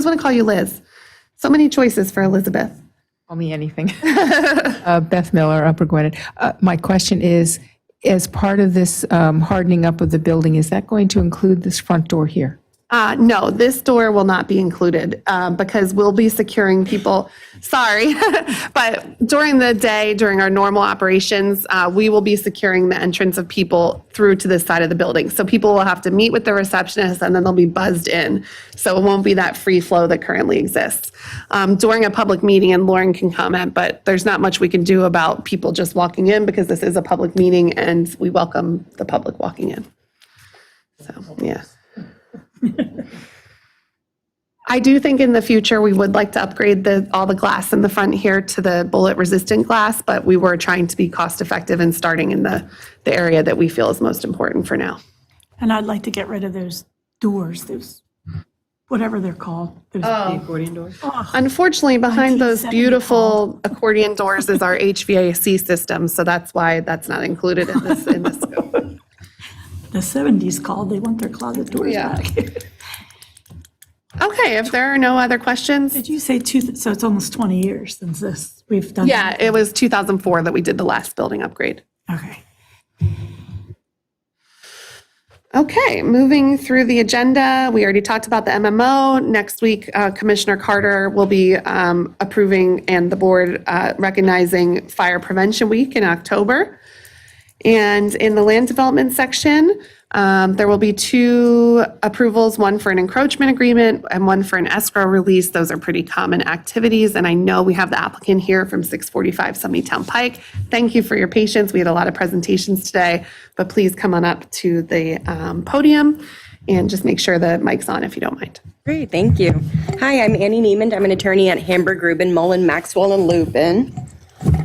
want to call you Liz. So many choices for Elizabeth. Call me anything. Beth Miller, Upper Gwynedd. My question is, as part of this hardening up of the building, is that going to include this front door here? No, this door will not be included because we'll be securing people. Sorry, but during the day, during our normal operations, we will be securing the entrance of people through to this side of the building. So people will have to meet with the receptionist and then they'll be buzzed in. So it won't be that free flow that currently exists. During a public meeting, and Lauren can comment, but there's not much we can do about people just walking in because this is a public meeting and we welcome the public walking in. So, yeah. I do think in the future, we would like to upgrade all the glass in the front here to the bullet-resistant glass, but we were trying to be cost-effective and starting in the area that we feel is most important for now. And I'd like to get rid of those doors, those, whatever they're called. Those accordion doors? Unfortunately, behind those 1970 beautiful accordion doors is our HVAC system, so that's why that's not included in this scope. The 70s called, they want their closet doors back. Okay, if there are no other questions. Did you say so it's almost 20 years since we've done? Yeah, it was 2004 that we did the last building upgrade. Okay. Okay, moving through the agenda, we already talked about the MMO. Next week, Commissioner Carter will be approving and the board recognizing Fire Prevention Week in October. And in the land development section, there will be 2 approvals, one for an encroachment agreement and one for an escrow release. Those are pretty common activities. And I know we have the applicant here from 645 Summit Pike. Thank you for your patience. We had a lot of presentations today, but please come on up to the podium and just make sure the mic's on if you don't mind. Great, thank you. Hi, I'm Annie Neiman. I'm an attorney at Hamburg, Rubin, Mullen, Maxwell, and Lupin.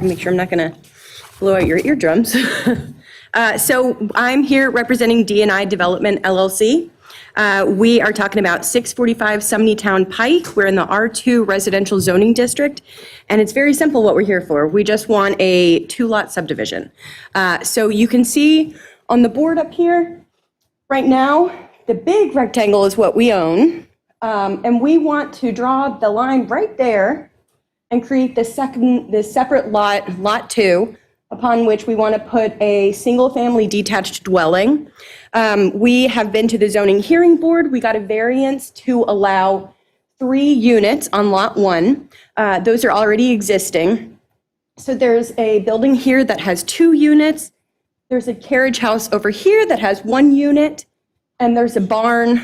Make sure I'm not going to blow out your eardrums. So I'm here representing D&I Development LLC. We are talking about 645 Summit Pike. We're in the R2 residential zoning district, and it's very simple what we're here for. We just want a 2-lot subdivision. So you can see on the board up here, right now, the big rectangle is what we own, and we want to draw the line right there and create the separate lot, Lot 2, upon which we want to put a single-family detached dwelling. We have been to the zoning hearing board. We got a variance to allow 3 units on Lot 1. Those are already existing. So there's a building here that has 2 units. There's a carriage house over here that has 1 unit. And there's a barn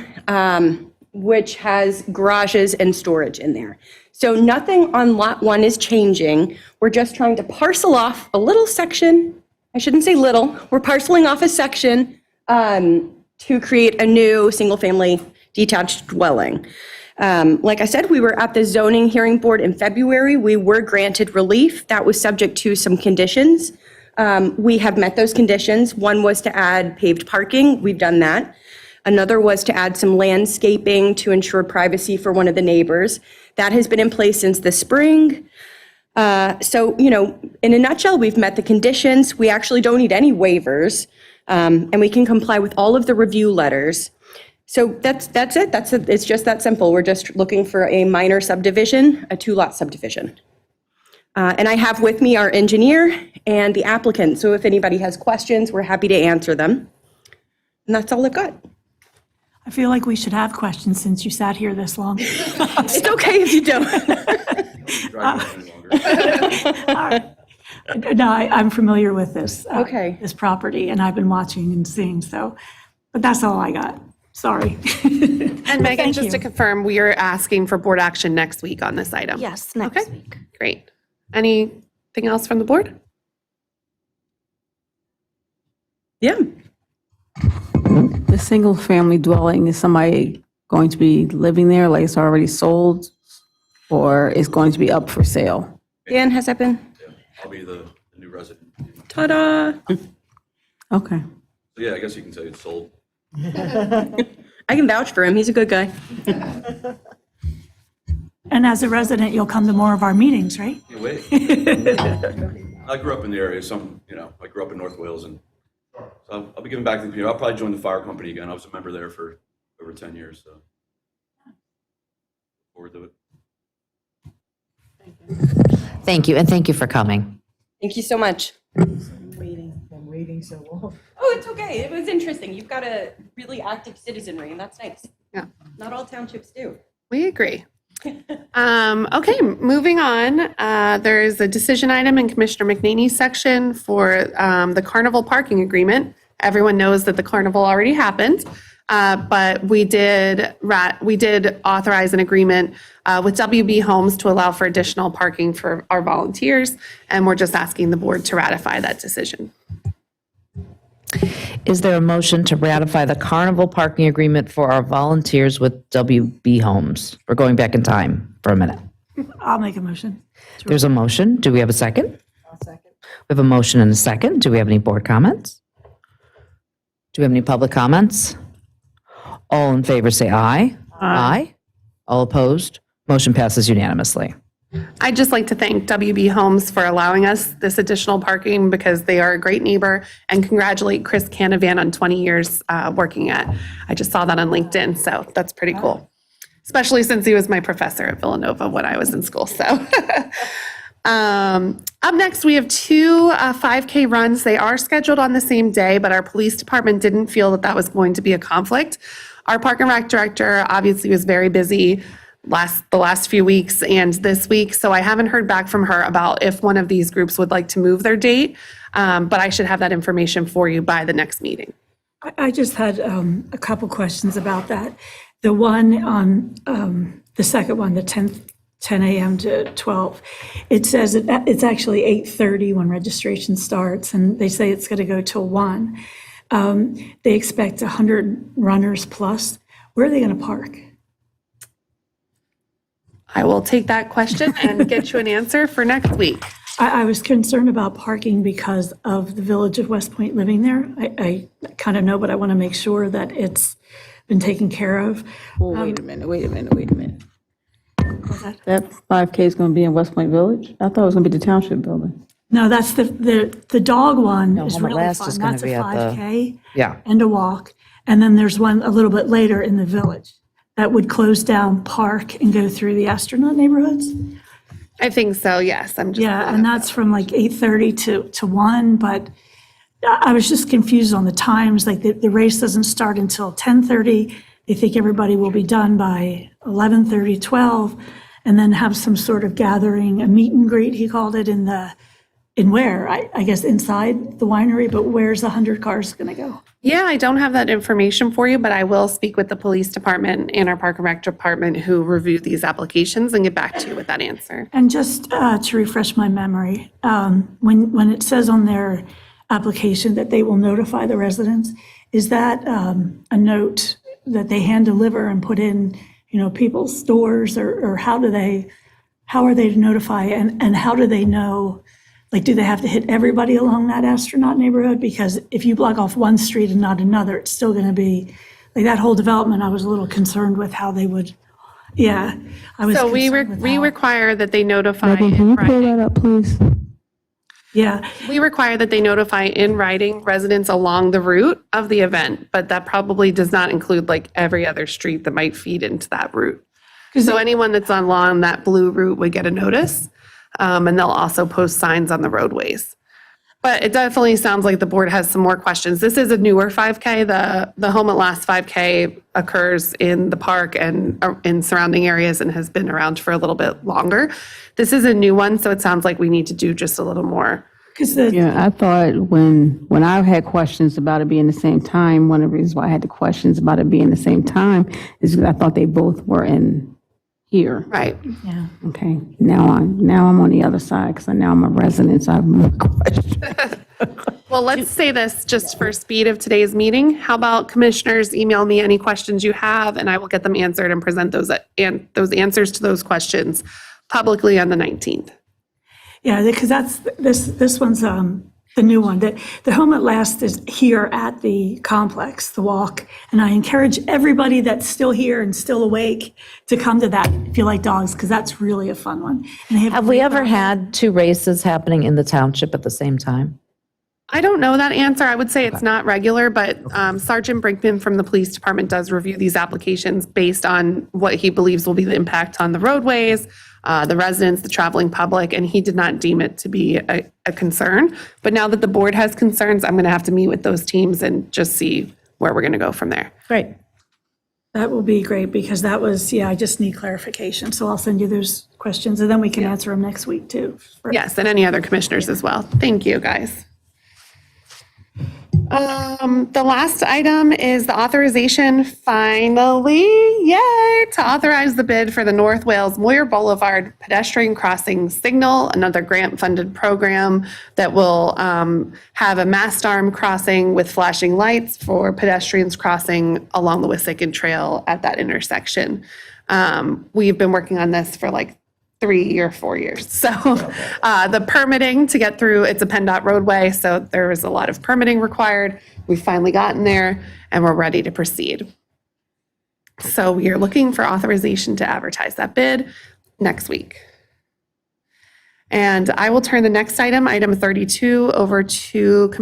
which has garages and storage in there. So nothing on Lot 1 is changing. We're just trying to parcel off a little section. I shouldn't say little. We're parceling off a section to create a new single-family detached dwelling. Like I said, we were at the zoning hearing board in February. We were granted relief. That was subject to some conditions. We have met those conditions. One was to add paved parking. We've done that. Another was to add some landscaping to ensure privacy for one of the neighbors. That has been in place since the spring. So, in a nutshell, we've met the conditions. We actually don't need any waivers, and we can comply with all of the review letters. So that's it. It's just that simple. We're just looking for a minor subdivision, a 2-lot subdivision. And I have with me our engineer and the applicant. So if anybody has questions, we're happy to answer them. And that's all I've got. I feel like we should have questions since you sat here this long. It's okay if you don't. No, I'm familiar with this. Okay. This property, and I've been watching and seeing, but that's all I got. Sorry. And Megan, just to confirm, we are asking for board action next week on this item. Yes, next week. Great. Anything else from the board? Yeah. The single-family dwelling, is somebody going to be living there, like it's already sold, or is going to be up for sale? Dan, has that been? I'll be the new resident. Ta-da. Okay. So yeah, I guess you can say it's sold. I can vouch for him. He's a good guy. And as a resident, you'll come to more of our meetings, right? Can't wait. I grew up in the area, I grew up in North Wales, and so I'll be giving back to the community. I'll probably join the fire company again. I was a member there for over 10 years, so. Forward to it. Thank you, and thank you for coming. Thank you so much. I'm waiting so long. Oh, it's okay. It was interesting. You've got a really active citizenry, and that's nice. Yeah. Not all townships do. We agree. Okay, moving on. There's a decision item in Commissioner McNaney's section for the carnival parking agreement. Everyone knows that the carnival already happened, but we did authorize an agreement with WB Homes to allow for additional parking for our volunteers, and we're just asking the board to ratify that decision. Is there a motion to ratify the carnival parking agreement for our volunteers with WB Homes? We're going back in time for a minute. I'll make a motion. There's a motion. Do we have a second? I'll second. We have a motion and a second. Do we have any board comments? Do we have any public comments? All in favor say aye. Aye. All opposed? Motion passes unanimously. I'd just like to thank WB Homes for allowing us this additional parking because they are a great neighbor, and congratulate Chris Canavan on 20 years working I just saw that on LinkedIn, so that's pretty cool. Especially since he was my professor at Villanova when I was in school, so. Up next, we have two 5K runs. They are scheduled on the same day, but our police department didn't feel that that was going to be a conflict. Our Park and Rec director obviously was very busy the last few weeks and this week, so I haven't heard back from her about if one of these groups would like to move their date, but I should have that information for you by the next meeting. I just had a couple questions about that. The one on the second one, the 10 a.m. to 12, it says it's actually 8:30 when registration starts, and they say it's going to go till 1. They expect 100 runners plus. Where are they going to park? I will take that question and get you an answer for next week. I was concerned about parking because of the Village of West Point living there. I kind of know, but I want to make sure that it's been taken care of. Well, wait a minute. That 5K is going to be in West Point Village? I thought it was going to be the township building. No, that's the dog one No, is Home at really Last fun. is gonna That's a be at the- 5K Yeah. and a walk. And then there's one a little bit later in the village that would close down, park, and go through the astronaut neighborhoods. I think so, yes. Yeah, and that's from like 8:30 to 1, but I was just confused on the times, like the race doesn't start until 10:30. They think everybody will be done by 11:30, 12, and then have some sort of gathering, a meet and greet, he called it, in where? I guess inside the winery, but where's the 100 cars going to go? Yeah, I don't have that information for you, but I will speak with the police department and our Park and Rec department who reviewed these applications and get back to you with that answer. And just to refresh my memory, when it says on their application that they will notify the residents, is that a note that they hand deliver and put in, people's doors, or how are they to notify, and how do they know? Like, do they have to hit everybody along that astronaut neighborhood? Because if you block off one street and not another, it's still going to be, like that whole development, I was a little concerned with how they would, I was So we concerned with how- require that they notify Megan, can in you pull writing. that up, please? Yeah, We require that they notify in writing residents along the route of the event, but that probably does not include like every other street that might feed into that route. So anyone that's along that blue route would get a notice, and they'll also post signs on the roadways. But it definitely sounds like the board has some more questions. This is a newer 5K. The Home at Last 5K occurs in the park and in surrounding areas and has been around for a little bit longer. This is a new one, so it sounds like we need to do just a little more. Yeah, I thought when I had questions about it being the same time, one of the reasons why I had the questions about it being the same time is because I thought they both were in here. Right. Yeah. Okay, now I'm on the other side because now I'm a resident, so I have more questions. Well, let's say this just for speed of today's meeting. How about commissioners email me any questions you have and I will get them answered and present those answers to those questions publicly on the 19th. Yeah, because that's, this one's the new one. The Home at Last is here at the complex, the walk. And I encourage everybody that's still here and still awake to come to that if you like dogs, because that's really a fun one. And they Have we ever had two races happening in the township at the same time? I don't know that answer. I would say it's not regular, but Sergeant Brinkman from the police department does review these applications based on what he believes will be the impact on the roadways, the residents, the traveling public, and he did not deem it to be a concern. But now that the board has concerns, I'm going to have to meet with those teams and just see where we're going to go from there. Great. That will be great, because that was, I just need clarification. So I'll send you those questions, and then we can answer them next week, too. Yes, and any other commissioners as well. Thank you, guys. The last item is the authorization, finally, yay, to authorize the bid for the North Wales Moyer Boulevard pedestrian crossing signal, another grant-funded program that will have a mast arm crossing with flashing lights for pedestrians crossing along the Wissahickon Trail at that intersection. We've been working on this for like 3 or 4 years. So the permitting to get through, it's a PennDOT roadway, so there was a lot of permitting required. We've finally gotten there and we're ready to proceed. So we are looking for authorization to advertise that bid next week. And I will turn the next item, item 32, over to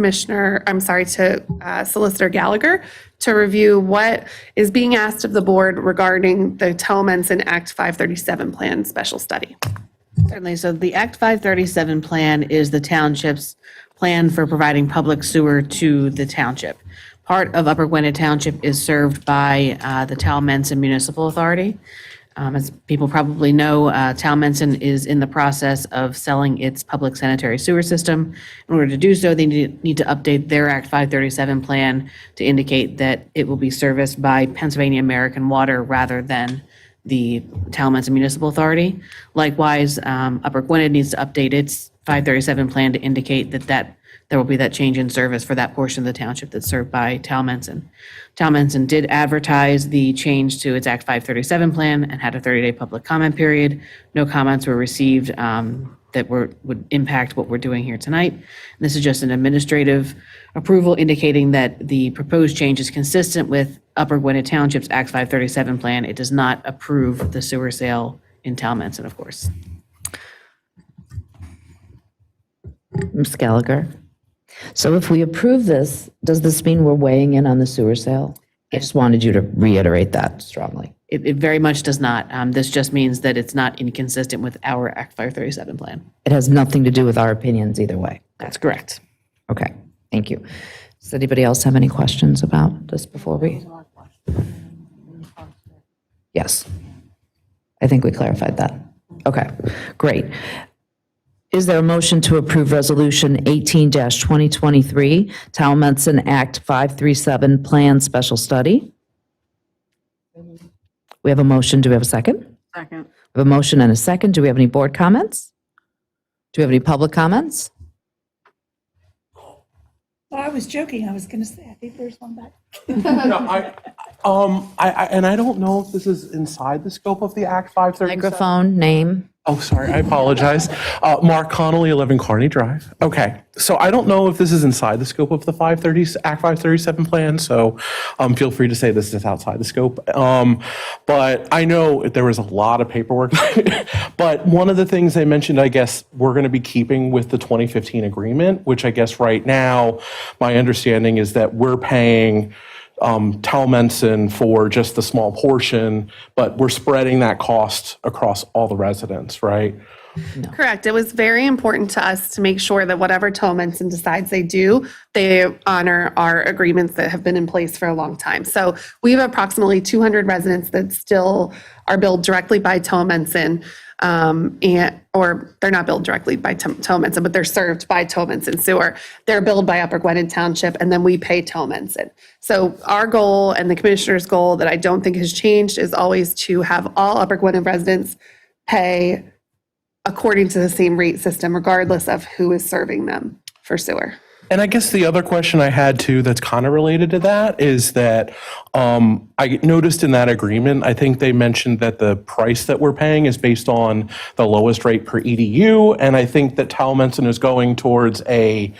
Solicitor Gallagher to review what is being asked of the board regarding the Towmenson Act 537 plan special study. Certainly. So the Act 537 plan is the township's plan for providing public sewer to the township. Part of Upper Gwynedd Township is served by the Towmenson Municipal Authority. As people probably know, Towmenson is in the process of selling its public sanitary sewer system. In order to do so, they need to update their Act 537 plan to indicate that it will be serviced by Pennsylvania American Water rather than the Towmenson Municipal Authority. Likewise, Upper Gwynedd needs to update its 537 plan to indicate that there will be that change in service for that portion of the township that's served by Towmenson. Towmenson did advertise the change to its Act 537 plan and had a 30-day public comment period. No comments were received that would impact what we're doing here tonight. This is just an administrative approval indicating that the proposed change is consistent with Upper Gwynedd Township's Act 537 plan. It does not approve the sewer sale in Towmenson, of course. Ms. Gallagher? So if we approve this, does this mean we're weighing in on the sewer sale? I just wanted you to reiterate that strongly. It very much does not. This just means that it's not inconsistent with our Act 537 plan. It has nothing to do with our opinions either way. That's correct. Okay, thank you. Does anybody else have any questions about this before we? Yes. I think we clarified that. Okay, great. Is there a motion to approve Resolution 18-2023, Towmenson Act 537 Plan Special Study? We have a motion. Do we have a second? Second. We have a motion and a second. Do we have any board comments? Do we have any public comments? I was joking. I was going to say, I think there's one back. And I don't know if this is inside the scope of the Act 537. Microphone, name. Oh, sorry, I apologize. Mark Connolly, 11 Kearney Drive. Okay, so I don't know if this is inside the scope of the Act 537 plan, so feel free to say this is outside the scope. But I know there was a lot of paperwork. But one of the things they mentioned, I guess, we're going to be keeping with the 2015 agreement, which I guess right now, my understanding is that we're paying Towmenson for just the small portion, but we're spreading that cost across all the residents, right? No. Correct. It was very important to us to make sure that whatever Towmenson decides they do, they honor our agreements that have been in place for a long time. So we have approximately 200 residents that still are billed directly by Towmenson, or they're not billed directly by Towmenson, but they're served by Towmenson Sewer. They're billed by Upper Gwynedd Township, and then we pay Towmenson. So our goal and the commissioner's goal that I don't think has changed is always to have all Upper Gwynedd residents pay according to the same rate system, regardless of who is serving them for sewer. And I guess the other question I had too that's kind of related to that is that I noticed in that agreement, I think they mentioned that the price that we're paying is based on the lowest rate per EDU. And I think that Towmenson is going towards a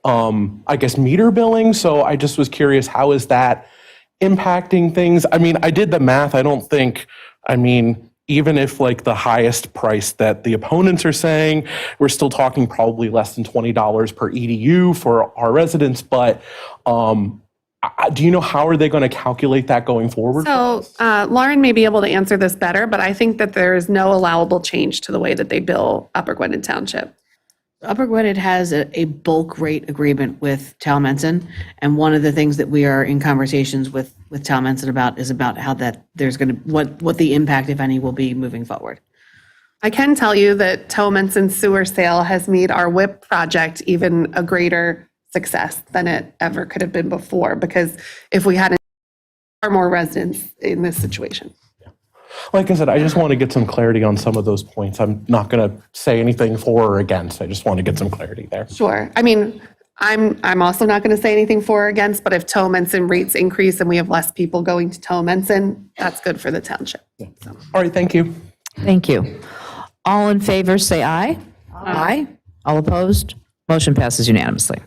I guess, meter billing. So I just was curious, how is that impacting things? I mean, I did the math. Even if like the highest price that the opponents are saying, we're still talking probably less than $20 per EDU for our residents. But do you know how are they going to calculate that going forward? So Lauren may be able to answer this better, but I think that there is no allowable change to the way that they bill Upper Gwynedd Township. Upper Gwynedd has a bulk rate agreement with Talmenson, and one of the things that we are in conversations with Talmenson about is about how that there's going to, what the impact, if any, will be moving forward. I can tell you that Talmenson sewer sale has made our WIP project even a greater success than it ever could have been before, because if we had far more residents in this situation. Like I said, I just want to get some clarity on some of those points. I'm not going to say anything for or against. I just want to get some clarity there. Sure. I mean, I'm also not going to say anything for or against, but if Talmenson rates increase and we have less people going to Talmenson, that's good for the township. Yeah. All right, thank you. Thank you. All in favor, say aye. Aye. All opposed? Motion passes unanimously.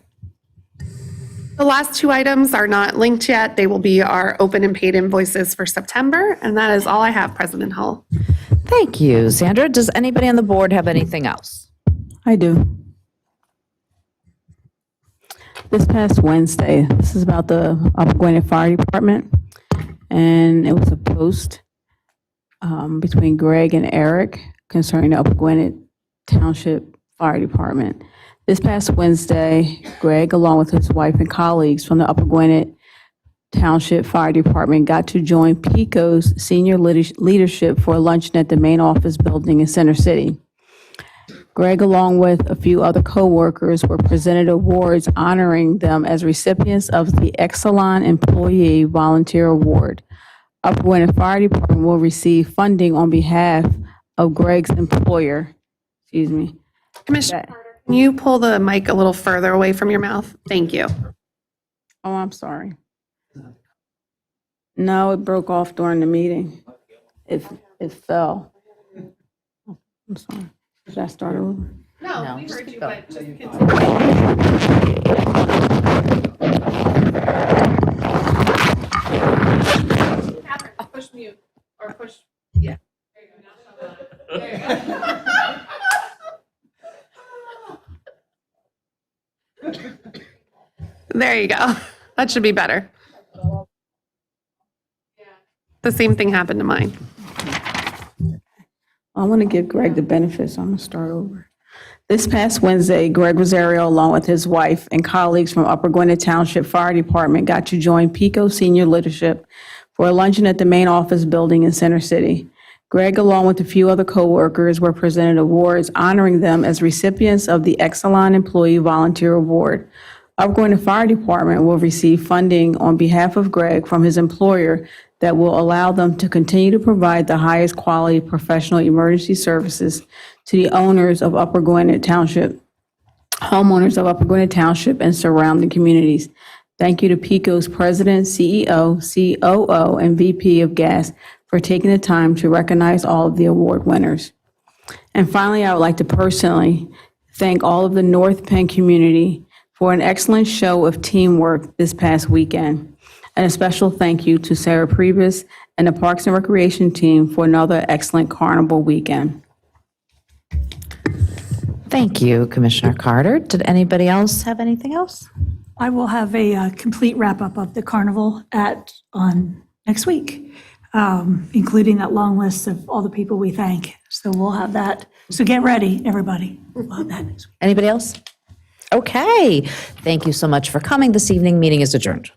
The last two items are not linked yet. They will be our open and paid invoices for September, and that is all I have, President Hull. Thank you, Sandra. Does anybody on the board have anything else? I do. This past Wednesday, this is about the Upper Gwynedd Fire Department, and it was a post between Greg and Eric concerning the Upper Gwynedd Township Fire Department. This past Wednesday, Greg, along with his wife and colleagues from the Upper Gwynedd Township Fire Department, got to join PICO's senior leadership for a luncheon at the main office building in Center City. Greg, along with a few other co-workers, were presented awards honoring them as recipients of the Exelon Employee Volunteer Award. Upper Gwynedd Fire Department will receive funding on behalf of Greg's employer. Commissioner Carter, can you pull the mic a little further away from your mouth? Thank you. Oh, I'm sorry. No, it broke off during the meeting. It fell. I'm sorry. Should I start over? No, we heard you, but just continue. Catherine, push mute or push, yeah. There you go. There you go. That should be better. The same thing happened to mine. I want to give Greg the benefits. I'm going to start over. This past Wednesday, Greg Rosario, along with his wife and colleagues from Upper Gwynedd Township Fire Department, got to join PICO senior leadership for a luncheon at the main office building in Center City. Greg, along with a few other co-workers, were presented awards honoring them as recipients of the Exelon Employee Volunteer Award. Upper Gwynedd Fire Department will receive funding on behalf of Greg from his employer that will allow them to continue to provide the highest quality professional emergency services to the owners of Upper Gwynedd Township, homeowners of Upper Gwynedd Township and surrounding communities. Thank you to PICO's President, CEO, COO, and VP of Gas for taking the time to recognize all of the award winners. And finally, I would like to personally thank all of the North Penn community for an excellent show of teamwork this past weekend. And a special thank you to Sarah Priebus and the Parks and Recreation team for another excellent carnival weekend. Thank you, Commissioner Carter. Did anybody else have anything else? I will have a complete wrap-up of the carnival on next week, including that long list of all the people we thank. So we'll have that. So get ready, everybody. We'll have that next week. Anybody else? Okay. Thank you so much for coming this evening. Meeting is adjourned.